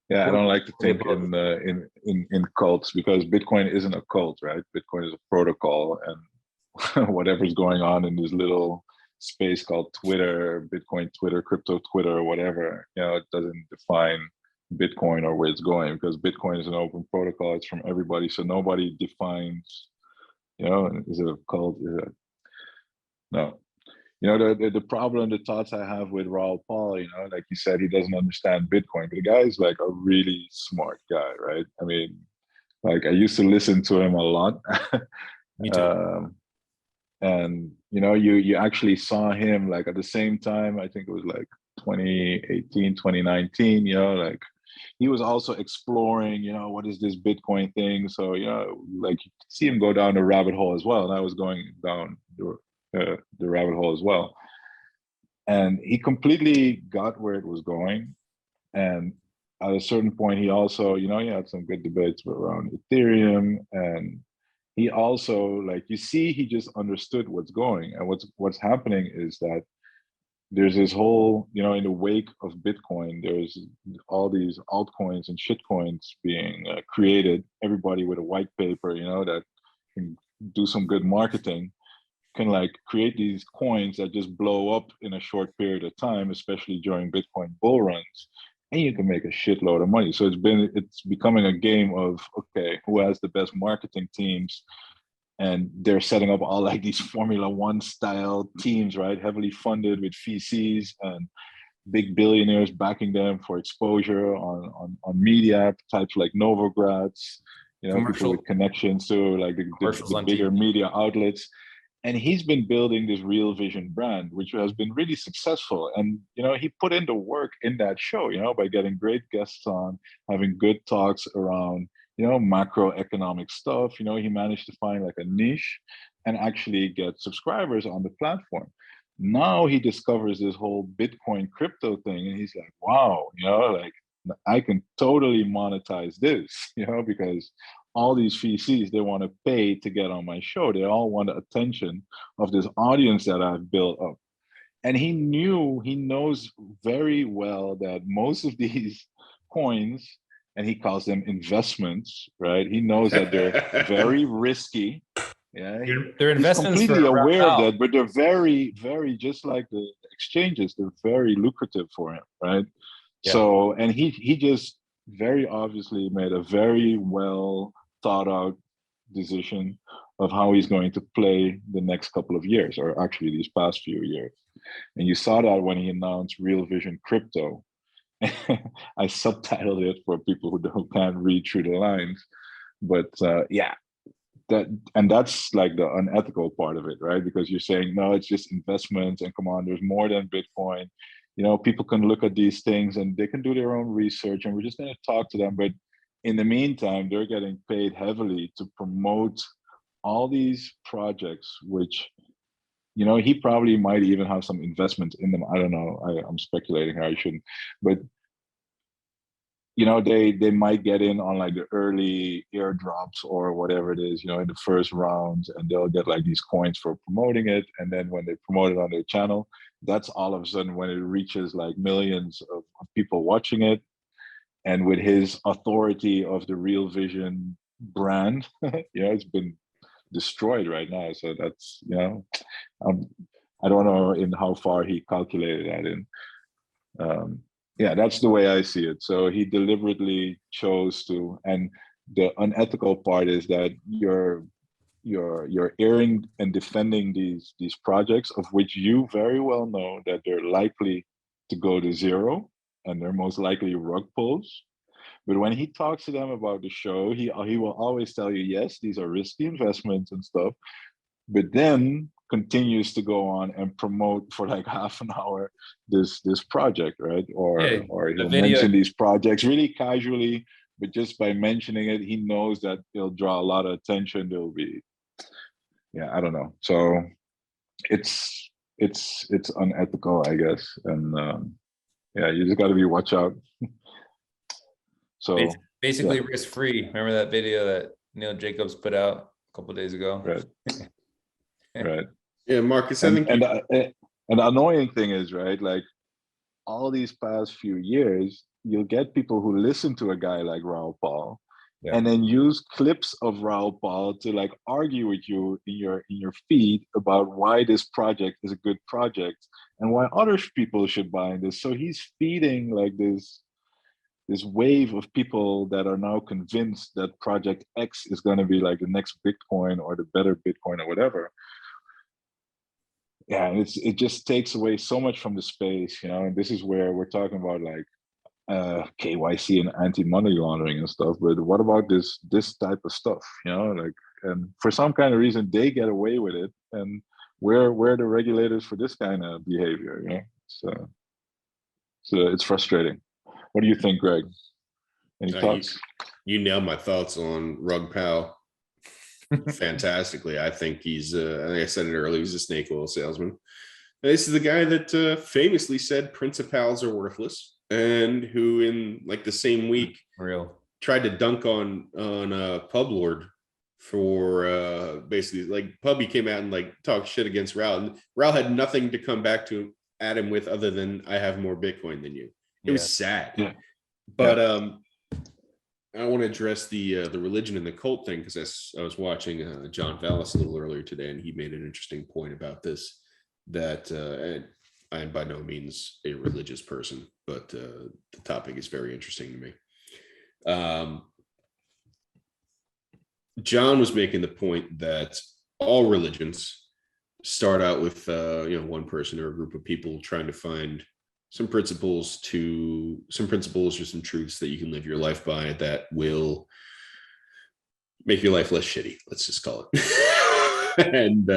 Yeah, I don't like to think both. in cults, because Bitcoin isn't a cult, right? Bitcoin is a protocol, and whatever's going on in this little space called Twitter, Bitcoin Twitter, crypto Twitter, or whatever, it doesn't define Bitcoin or where it's going, because Bitcoin is an open protocol. It's from everybody, so nobody defines. Is it a cult? Is it? No. The problem, the thoughts I have with Raul Paul, like you said, he doesn't understand Bitcoin, but the guy is like a really smart guy, right? I mean, like I used to listen to him a lot. Me too. And you actually saw him like at the same time, I think it was like 2018, 2019, like he was also exploring, what is this Bitcoin thing? So, like you see him go down the rabbit hole as well. And I was going down the rabbit hole as well. And he completely got where it was going. And at a certain point, he also, he had some good debates around Ethereum. And he also, like, you see, he just understood what's going. And what's happening is that there's this whole, in the wake of Bitcoin, there's all these altcoins and shitcoins being created. Everybody with a white paper, that can do some good marketing, can like create these coins that just blow up in a short period of time, especially during Bitcoin bull runs, and you can make a shitload of money. So it's becoming a game of, okay, who has the best marketing teams? And they're setting up all like these Formula One style teams, right? Heavily funded with VCs and big billionaires backing them for exposure on media types like Novograds, people with connections to like the bigger TV. media outlets. And he's been building this Real Vision brand, which has been really successful. And, he put in the work in that show, by getting great guests on, having good talks around, macroeconomic stuff. He managed to find like a niche and actually get subscribers on the platform. Now he discovers this whole Bitcoin crypto thing, and he's like, wow, like I can totally monetize this, because all these VCs, they want to pay to get on my show. They all want the attention of this audience that I've built up. And he knows very well that most of these coins, and he calls them investments, right? He knows that they're very risky. Yeah, they're investments. He's completely aware of Rafael. that, but they're very, very, just like the exchanges, they're very lucrative for him, right? Yeah. So, and he just very obviously made a very well thought out decision of how he's going to play the next couple of years, or actually these past few years. And you saw that when he announced Real Vision Crypto. I subtitled it for people who can't read through the lines, but yeah, that's like the unethical part of it, right? Because you're saying, no, it's just investments, and come on, there's more than Bitcoin. People can look at these things and they can do their own research, and we're just going to talk to them. But in the meantime, they're getting paid heavily to promote all these projects, which, he probably might even have some investment in them. I don't know. I'm speculating here. I shouldn't. But, they might get in on like the early airdrops or whatever it is, in the first rounds, and they'll get like these coins for promoting it. And then when they promote it on their channel, that's all of a sudden when it reaches like millions of people watching it. And with his authority of the Real Vision brand, it's been destroyed right now. So that's, I don't know in how far he calculated that in. Yeah, that's the way I see it. So he deliberately chose to, and the unethical part is that you're airing and defending these projects, of which you very well know that they're likely to go to zero, and they're most likely rug pulls. But when he talks to them about the show, he will always tell you, yes, these are risky investments and stuff, but then continues to go on and promote for like half an hour this project, right? Or he'll mention these projects really casually, but just by mentioning it, he knows that it'll draw a lot of attention. There'll be, I don't know. So it's unethical, I guess, and you just got to be watch out. So basically risk free. Remember that video that Neil Jacobs put out a couple of days ago? Right. Right. Yeah, Marcus. And the annoying thing is, right, like all these past few years, you'll get people who listen to a guy like Raoul Pal, and then use clips of Raoul Pal to like argue with you in your feed about why this project is a good project and why other people should buy this. So he's feeding like this wave of people that are now convinced that project X is going to be like the next Bitcoin or the better Bitcoin or whatever. Yeah, it just takes away so much from the space, and this is where we're talking about like KYC and anti-money laundering and stuff. But what about this type of stuff, like, and for some kind of reason they get away with it, and we're the regulators for this kind of behavior, so it's frustrating. What do you think, Greg? Any thoughts? You nailed my thoughts on Rug Pal fantastically. I think he's, I think I said it earlier, he's a snake oil salesman. This is the guy that famously said principals are worthless, and who in like the same week tried to dunk on Pub Lord for basically like Pubby came out and like talked shit against Raul, and Raul had nothing to come back to at him with other than I have more Bitcoin than you. It was sad. Yeah. But I want to address the religion and the cult thing, because I was watching John Vallis a little earlier today, and he made an interesting point about this, that and I am by no means a religious person, but the topic is very interesting to me. John was making the point that all religions start out with one person or a group of people trying to find some principles or some truths that you can live your life by that will make your life less shitty. Let's just call it. And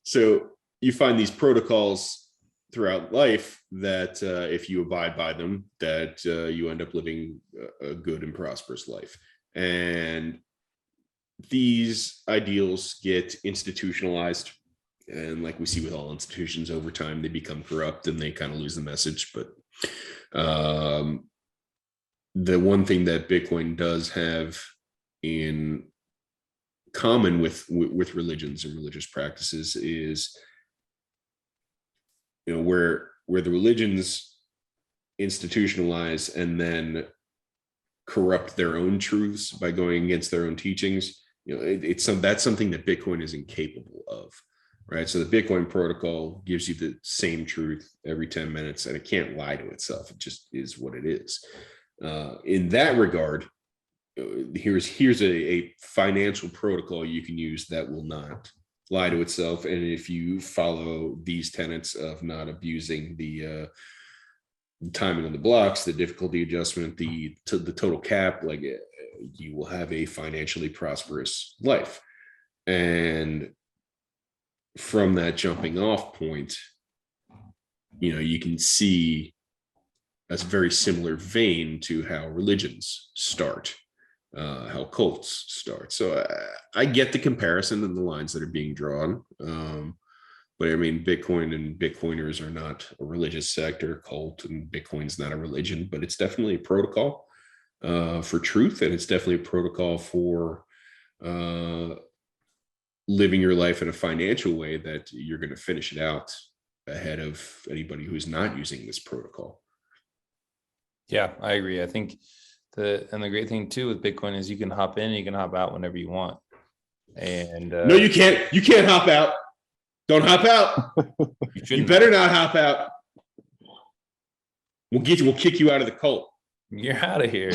so you find these protocols throughout life that if you abide by them, that you end up living a good and prosperous life. And these ideals get institutionalized. And like we see with all institutions, over time, they become corrupt and they kind of lose the message. But the one thing that Bitcoin does have in common with religions and religious practices is, where the religions institutionalize and then corrupt their own truths by going against their own teachings. That's something that Bitcoin is incapable of. Right. So the Bitcoin protocol gives you the same truth every 10 minutes, and it can't lie to itself. It just is what it is. In that regard, here's a financial protocol you can use that will not lie to itself. And if you follow these tenets of not abusing the timing of the blocks, the difficulty adjustment, the total cap, like you will have a financially prosperous life. And from that jumping off point, you can see a very similar vein to how religions start, how cults start. So I get the comparison and the lines that are being drawn. But I mean, Bitcoin and Bitcoiners are not a religious sect or cult, and Bitcoin's not a religion, but it's definitely a protocol for truth. And it's definitely a protocol for living your life in a financial way that you're going to finish it out ahead of anybody who's not using this protocol. Yeah, I agree. I think the great thing too with Bitcoin is you can hop in and you can hop out whenever you want. And no, you can't. You can't hop out. Don't hop out. You better not hop out. We'll kick you out of the cult. You're out of here.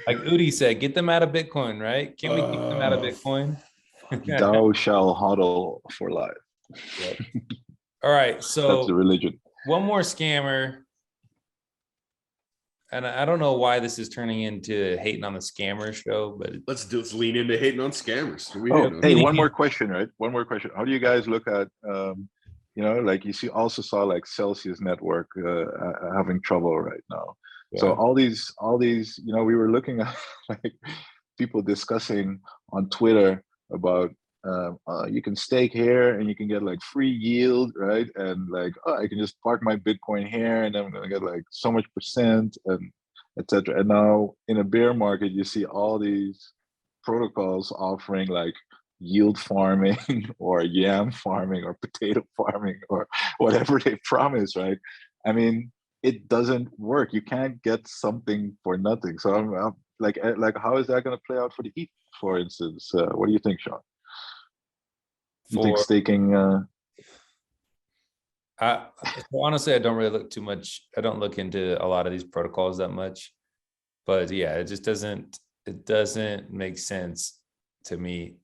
Like Udi said, get them out of Bitcoin, right? Can we keep them out of Bitcoin? Thou shall hodl for life. Yep. All right, so that's a religion. One more scammer, and I don't know why this is turning into hating on the scammer show, but let's lean into hating on scammers. Hey, one more question, right? One more question. How do you guys look at, like you saw like Celsius Network having trouble right now. Yeah. So all these, we were looking at like people discussing on Twitter about you can stake here and you can get like free yield, right? And like, I can just park my Bitcoin here and I'm gonna get like so much percent and etc. And now in a bear market, you see all these protocols offering like yield farming or yam farming or potato farming or whatever they promise, right? I mean, it doesn't work. You can't get something for nothing. So I'm like, how is that going to play out for the ETH, for instance? What do you think, Sean? You think For staking? so honestly, I don't really look too much. I don't look into a lot of these protocols that much. But yeah, it just doesn't make sense to me.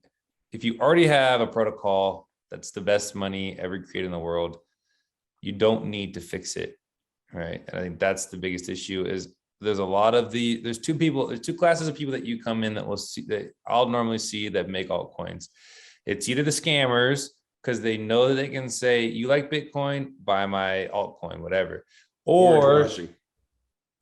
If you already have a protocol that's the best money ever created in the world, you don't need to fix it, right? And I think that's the biggest issue. Is there's two classes of people that you come in that will see, that I'll normally see, that make altcoins. It's either the scammers, because they know that they can say, you like Bitcoin, buy my altcoin, whatever, or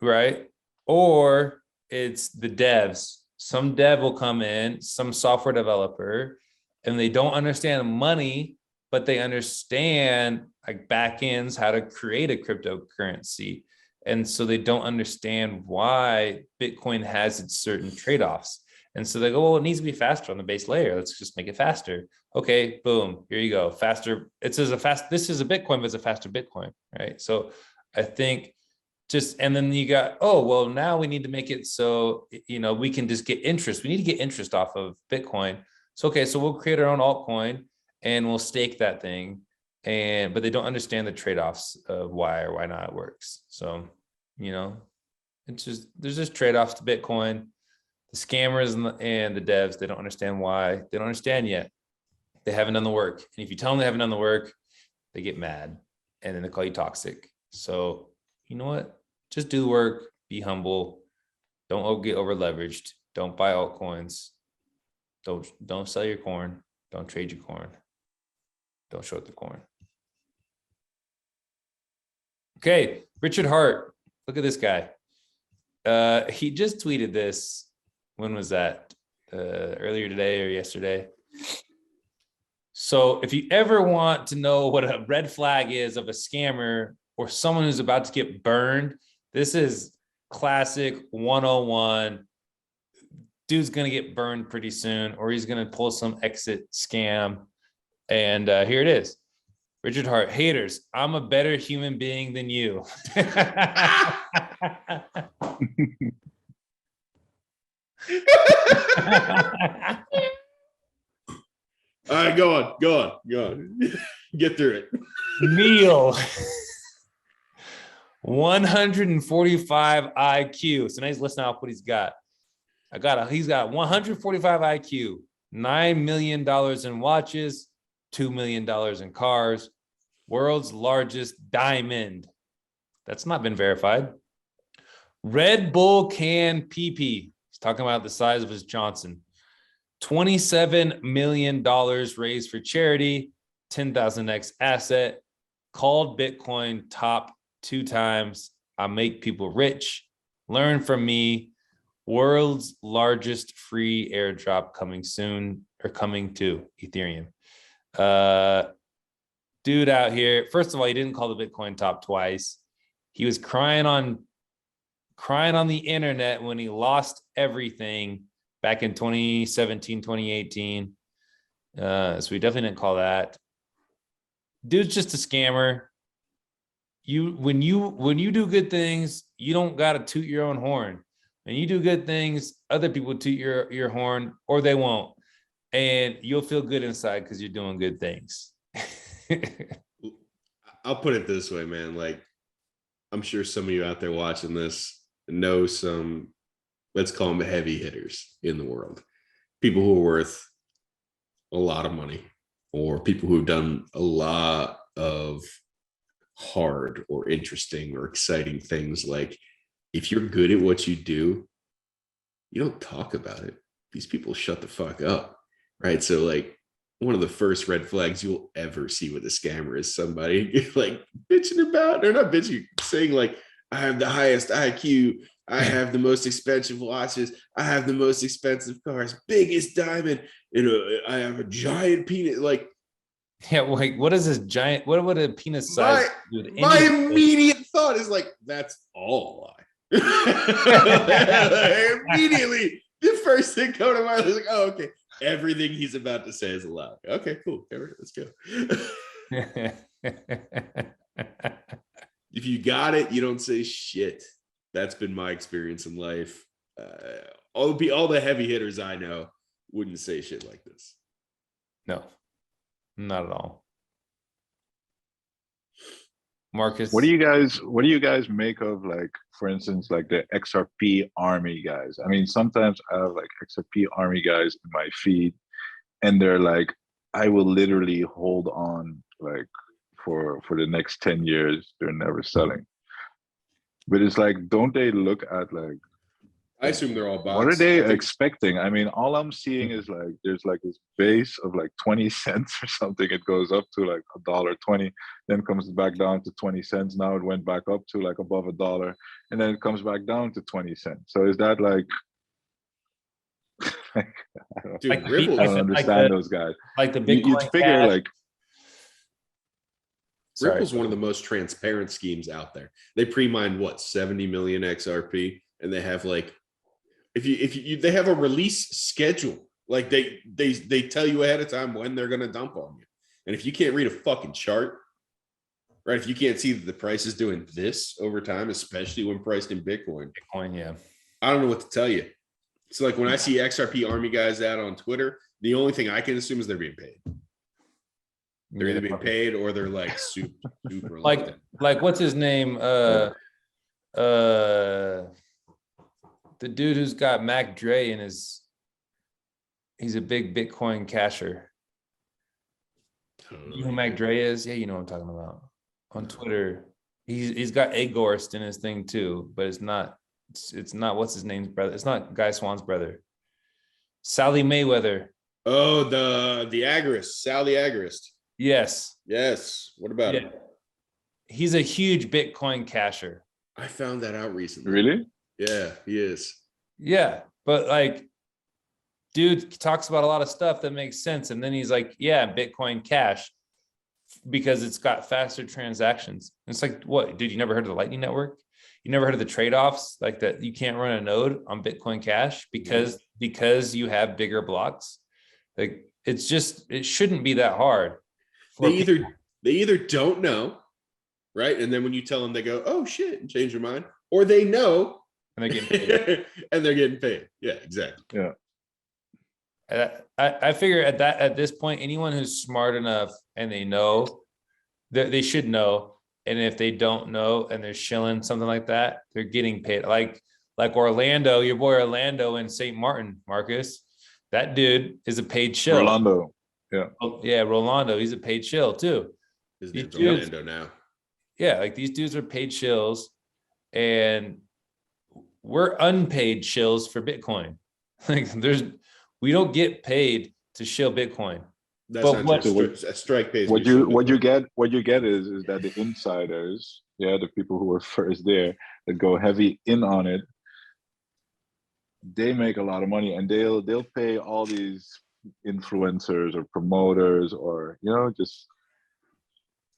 right, or it's the devs. Some dev will come in, some software developer, and they don't understand money, but they understand like backends, how to create a cryptocurrency. And so they don't understand why Bitcoin has its certain trade-offs. And so they go, well, it needs to be faster on the base layer. Let's just make it faster. Okay, boom, here you go. Faster. This is a Bitcoin, but it's a faster Bitcoin, right? So I think and then you got, oh, well, now we need to make it so, we can just get interest. We need to get interest off of Bitcoin. So, okay, so we'll create our own altcoin and we'll stake that thing. But they don't understand the trade-offs of why or why not it works. So, there's just trade-offs to Bitcoin. The scammers and the devs, they don't understand why. They don't understand yet. They haven't done the work. And if you tell them they haven't done the work, they get mad and then they call you toxic. So, you know what? Just do the work, be humble. Don't get over leveraged. Don't buy altcoins. Don't sell your corn. Don't trade your corn. Don't short the corn. Okay, Richard Hart. Look at this guy. He just tweeted this. When was that? Earlier today or yesterday? So if you ever want to know what a red flag is of a scammer or someone who's about to get burned, this is classic 101. Dude's going to get burned pretty soon, or he's going to pull some exit scam. And here it is. Richard Hart, haters, I'm a better human being than you. All right, go on. Get through it. Neil. 145 IQ. So now he's listing out what he's got. He's got 145 IQ, $9 million in watches, $2 million in cars, world's largest diamond. That's not been verified. Red Bull can PP. He's talking about the size of his Johnson. $27 million raised for charity, 10,000x asset, called Bitcoin top 2 times. I make people rich. Learn from me. World's largest free airdrop coming soon, or coming to Ethereum. Dude out here, first of all, he didn't call the Bitcoin top twice. He was crying on the internet when he lost everything back in 2017, 2018. So we definitely didn't call that. Dude's just a scammer. When you do good things, you don't gotta toot your own horn. When you do good things, other people toot your horn, or they won't. And you'll feel good inside because you're doing good things. I'll put it this way, man. Like, I'm sure some of you out there watching this know some, let's call them heavy hitters in the world. People who are worth a lot of money, or people who have done a lot of hard or interesting or exciting things. Like, if you're good at what you do, you don't talk about it. These people shut the fuck up, right? So like, one of the first red flags you'll ever see with a scammer is somebody like bitching about, or not bitching, saying like, I have the highest IQ, I have the most expensive watches, I have the most expensive cars, biggest diamond, I have a giant penis. Like, yeah, like what is this giant? What would a penis size do with my anything? immediate thought is like, that's all a lie. Immediately, the first thing come to mind is like, oh, okay, everything he's about to say is a lie. Okay, cool. Let's go. if you got it, you don't say shit. That's been my experience in life. All the heavy hitters I know wouldn't say shit like this. No, not at all. Marcus, What do you guys make of, like, for instance, like the XRP army guys? I mean, sometimes I have like XRP army guys in my feed, and they're like, I will literally hold on like for the next 10 years. They're never selling. But it's like, don't they look at like, I assume they're all bots. what are they expecting? I mean, all I'm seeing is like, there's like this base of like 20 cents or something. It goes up to like $1.20, then comes back down to 20 cents. Now it went back up to like above $1, and then it comes back down to 20 cents. So is that like, I don't, Dude, like Ripple, I don't understand those guys. like the Bitcoin You'd figure Cash. like, Sorry. Ripple's one of the most transparent schemes out there. They pre-mined what 70 million XRP, and they have like, if you they have a release schedule. Like they tell you ahead of time when they're gonna dump on you. And if you can't read a fucking chart, right? If you can't see that the price is doing this over time, especially when priced in Bitcoin, Yeah. I don't know what to tell you. So like when I see XRP army guys out on Twitter, the only thing I can assume is they're being paid. They're either being paid or they're like super like what's his name? The dude who's got Mac Dre in his, he's a big Bitcoin casher. You know who Mac Dre is? Yeah, you know what I'm talking about. On Twitter, he's got Agorst in his thing too, but it's not what's his name's brother. It's not Guy Swan's brother. Sally Mayweather. Oh, the Agrist, Sally Agrist. Yes. What about him? He's a huge Bitcoin casher. I found that out recently. really? Yeah, he is. Yeah, but like, dude talks about a lot of stuff that makes sense, and then he's like, yeah, Bitcoin Cash, because it's got faster transactions. And it's like, what, dude, you never heard of the Lightning Network? You never heard of the trade-offs, like that you can't run a node on Bitcoin Cash because you have bigger blocks? Like, it's just, it shouldn't be that hard. They either don't know, right? And then when you tell them, they go, oh shit, and change their mind, or they know and they're getting paid. and they're getting paid. Yeah, exactly. Yeah. I figure at this point, anyone who's smart enough and they know, they should know. And if they don't know and they're shilling something like that, they're getting paid. Like Orlando, your boy Orlando in St. Martin, Marcus, that dude is a paid shill. Rolando. Yeah. Oh, yeah, Rolando, he's a paid shill too. His name's Orlando now. Yeah, like these dudes are paid shills, and we're unpaid shills for Bitcoin. Like we don't get paid to shill Bitcoin. That's but not true. Strike pays. What you get is that the insiders, the people who were first there, that go heavy in on it, they make a lot of money, and they'll pay all these influencers or promoters, or just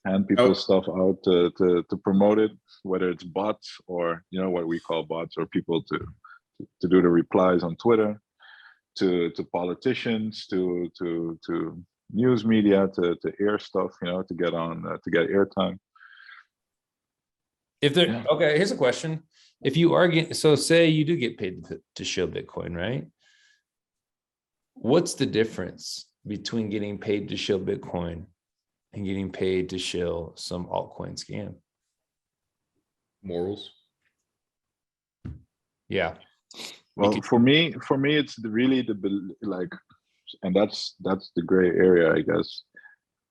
hand people stuff out to promote it, whether it's bots or what we call bots, or people to do the replies on Twitter, to politicians, to news media, to air stuff, to get on, to get airtime. Okay, here's a question. If you are so say you do get paid to show Bitcoin, right? What's the difference between getting paid to show Bitcoin and getting paid to show some altcoin scam? Morals. Yeah. Well, for me, it's really and that's the gray area, I guess.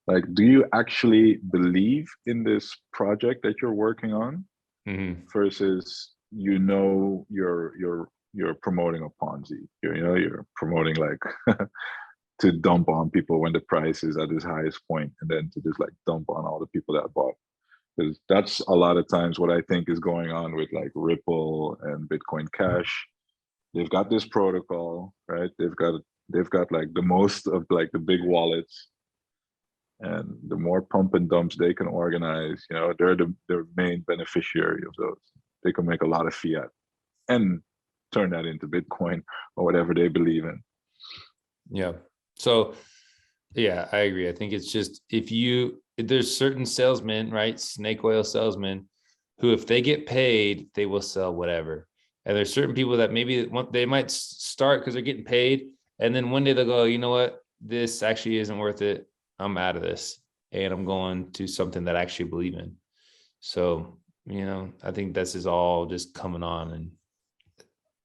Like, do you actually believe in this project that you're working on, versus you're promoting a Ponzi? You're promoting like to dump on people when the price is at its highest point, and then to just like dump on all the people that bought. Because that's a lot of times what I think is going on with like Ripple and Bitcoin Cash. They've got this protocol, right? They've got like the most of like the big wallets, and the more pump and dumps they can organize, they're the main beneficiary of those. They can make a lot of fiat and turn that into Bitcoin or whatever they believe in. Yeah. So yeah, I agree. I think it's just, there's certain salesmen, right? Snake oil salesmen who, if they get paid, they will sell whatever. And there's certain people that maybe they might start because they're getting paid. And then one day they'll go, you know what? This actually isn't worth it. I'm out of this. And I'm going to something that I actually believe in. So, I think this is all just coming on. And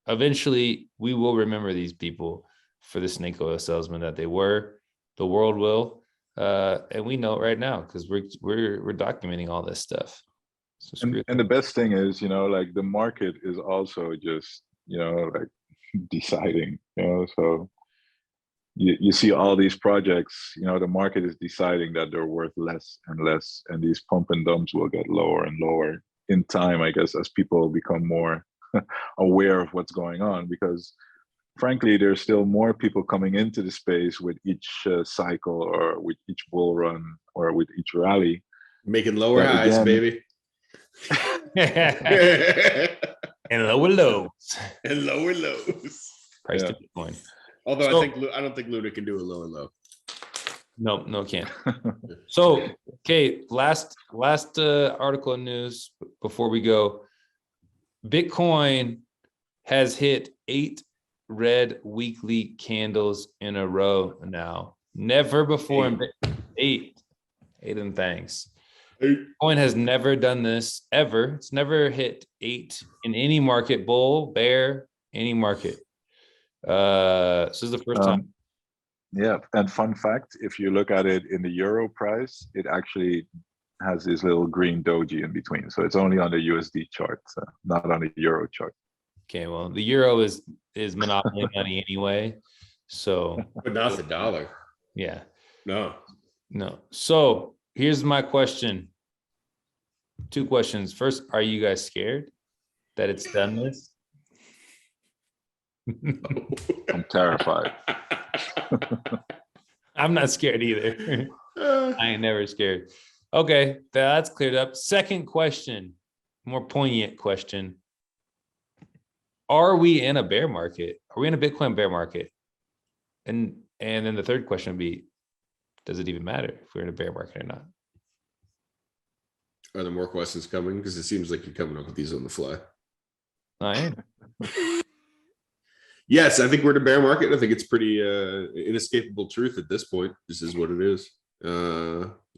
eventually we will remember these people for the snake oil salesman that they were. The world will. And we know it right now because we're documenting all this stuff. So and the best thing is, like the market is also just, like deciding, so you see all these projects, the market is deciding that they're worth less and less, and these pump and dumps will get lower and lower in time, I guess, as people become more aware of what's going on, because frankly, there's still more people coming into the space with each cycle or with each bull run or with each rally. Making lower highs, baby. And lower lows. And lower lows. Price to Bitcoin. Although I don't think Luna can do a lower low. No, can't. So, okay, last article in news before we go. Bitcoin has hit 8 red weekly candles in a row now. Never before in 8 of them things. Bitcoin has never done this ever. It's never hit 8 in any market, bull, bear, any market. This is the first time. Yeah, and fun fact, if you look at it in the euro price, it actually has this little green doji in between. So it's only on the USD chart, not on the euro chart. Okay, well, the euro is monopoly money anyway. So, but not the dollar. Yeah. No. So here's my question. 2 questions. First, are you guys scared that it's done this? I'm terrified. I'm not scared either. I ain't never scared. Okay, that's cleared up. Second question, more poignant question. Are we in a bear market? Are we in a Bitcoin bear market? And then the third question would be, does it even matter if we're in a bear market or not? Are there more questions coming? Because it seems like you're coming up with these on the fly. I am. Yes, I think we're in a bear market. I think it's pretty inescapable truth at this point. This is what it is.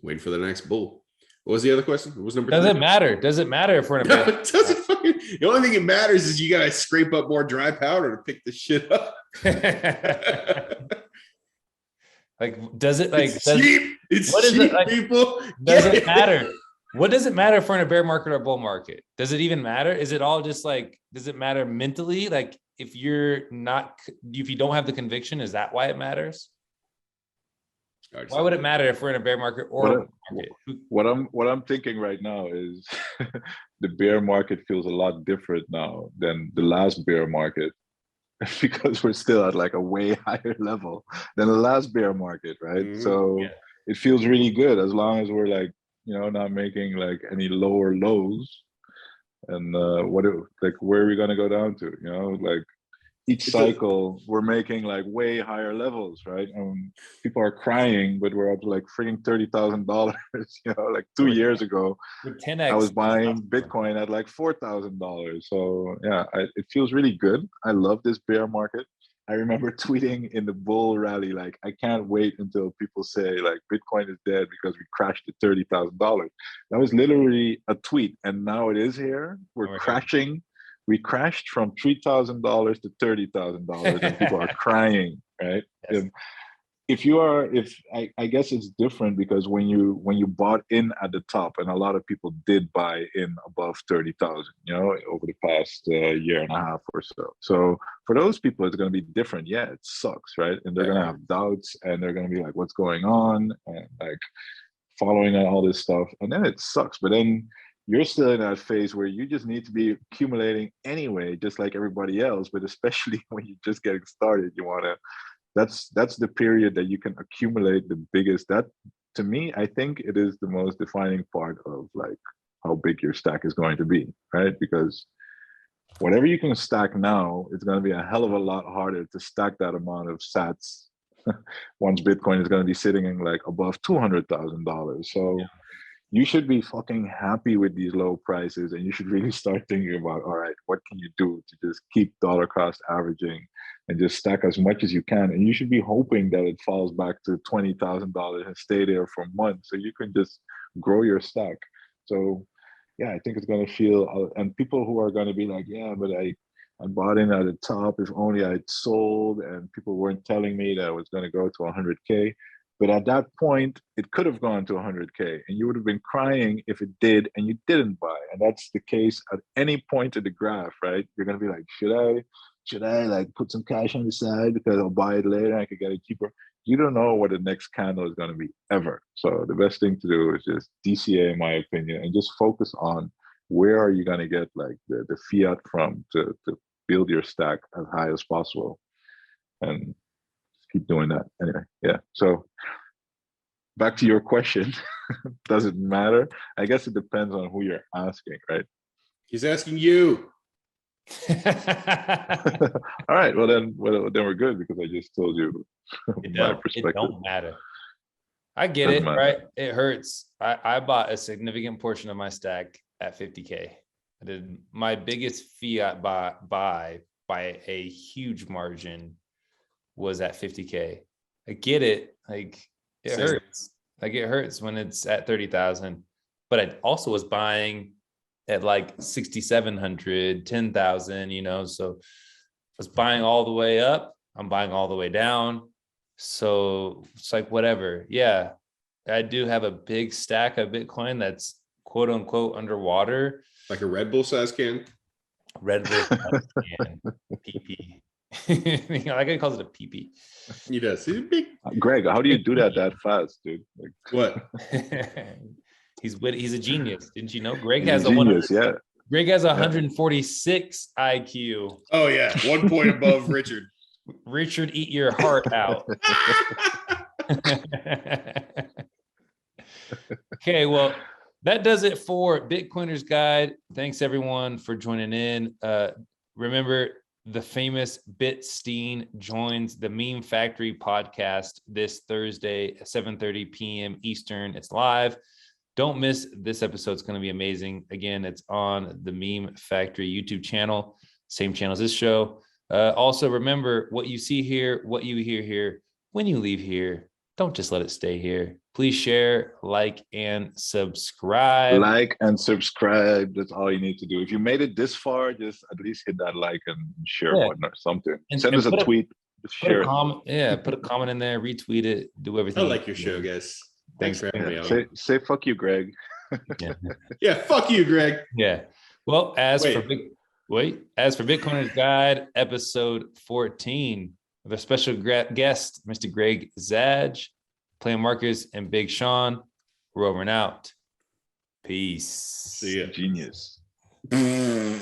Waiting for the next bull. What was the other question? What was number 3? Does it matter? Does it matter if we're in a bear? No, it doesn't fucking. The only thing that matters is you gotta scrape up more dry powder to pick this shit up. Like, does it like? It's cheap. It's cheap, like, people. Does it matter? What does it matter if we're in a bear market or a bull market? Does it even matter? Is it all just like? Does it matter mentally? Like, if you don't have the conviction, is that why it matters? Why would it matter if we're in a bear market or a bull market? What I'm thinking right now is the bear market feels a lot different now than the last bear market, because we're still at like a way higher level than the last bear market, right? Mm-hmm. So it feels really good as long as we're like, not making like any lower lows. And where are we gonna go down to? Like each cycle we're making like way higher levels, right? People are crying, but we're up to like freaking $30,000. Like 2 years ago, 10x. I was buying Bitcoin at like $4,000. So yeah, it feels really good. I love this bear market. I remember tweeting in the bull rally, like, I can't wait until people say like Bitcoin is dead because we crashed to $30,000. That was literally a tweet, and now it is here. We're crashing. We crashed from $3,000 to $30,000, and people are crying, right? Yes. I guess it's different because when you bought in at the top, and a lot of people did buy in above 30,000, over the past year and a half or so. So for those people, it's going to be different. Yeah, it sucks, right? And they're going to have doubts, and they're going to be like, "What's going on?" And like following all this stuff, and then it sucks. But then you're still in that phase where you just need to be accumulating anyway, just like everybody else. But especially when you're just getting started, you want to. That's the period that you can accumulate the biggest. That, to me, I think it is the most defining part of like how big your stack is going to be, right? Because whatever you can stack now, it's going to be a hell of a lot harder to stack that amount of sats once Bitcoin is going to be sitting in like above $200,000. So you should be fucking happy with these low prices, and you should really start thinking about, all right, what can you do to just keep dollar cost averaging and just stack as much as you can. And you should be hoping that it falls back to $20,000 and stay there for months so you can just grow your stack. So yeah, I think it's going to feel, and people who are going to be like, yeah, but I bought in at the top, if only I'd sold, and people weren't telling me that it was going to go to 100K. But at that point, it could have gone to 100K, and you would have been crying if it did and you didn't buy. And that's the case at any point of the graph, right? You're going to be like, should I like put some cash on the side because I'll buy it later and I could get it cheaper? You don't know what the next candle is going to be ever. So the best thing to do is just DCA, in my opinion, and just focus on where are you going to get like the fiat from to build your stack as high as possible. And keep doing that anyway. Yeah, so back to your question. Does it matter? I guess it depends on who you're asking, right? He's asking you. All right, well then we're good, because I just told you my perspective. It don't matter. I get Doesn't it, matter. right? It hurts. I bought a significant portion of my stack at 50K. I did my biggest fiat buy by a huge margin was at 50K. I get it. Like it Same. hurts. Like it hurts when it's at 30,000. But I also was buying at like 6,700, 10,000, you know. So I was buying all the way up. I'm buying all the way down. So it's like whatever. Yeah. I do have a big stack of Bitcoin that's quote unquote underwater. Like a Red Bull size can. Red Bull can PP. You know, like I calls it a PP. He does. He's big. Greg, how do you do that fast, dude? Like, What? He's a genius. Didn't you know? Greg he's has a genius, yeah. Greg has 146 IQ. Oh yeah, 1 point above Richard. Richard, eat your heart out. Okay, well, that does it for Bitcoiner's Guide. Thanks everyone for joining in. Remember, the famous Bitstein joins the Meme Factory podcast this Thursday at 7:30 p.m. Eastern. It's live. Don't miss this episode. It's going to be amazing. Again, it's on the Meme Factory YouTube channel, same channel as this show. Also, remember, what you see here, what you hear here, when you leave here, don't just let it stay here. Please share, like, and subscribe. Like and subscribe. That's all you need to do. If you made it this far, just at least hit that like and share button or something. Send us a tweet. Just share it. Put a comment in there, retweet it, do everything. I like your show, guys. Thanks for having me on. Say fuck you, Greg. Yeah, fuck you, Greg. Yeah. Well, as for Bitcoiner's Guide, episode 14, with a special guest, Mr. Greg Zaj, Playing Marcus, and Big Sean. We're over and out. Peace. See ya. Genius.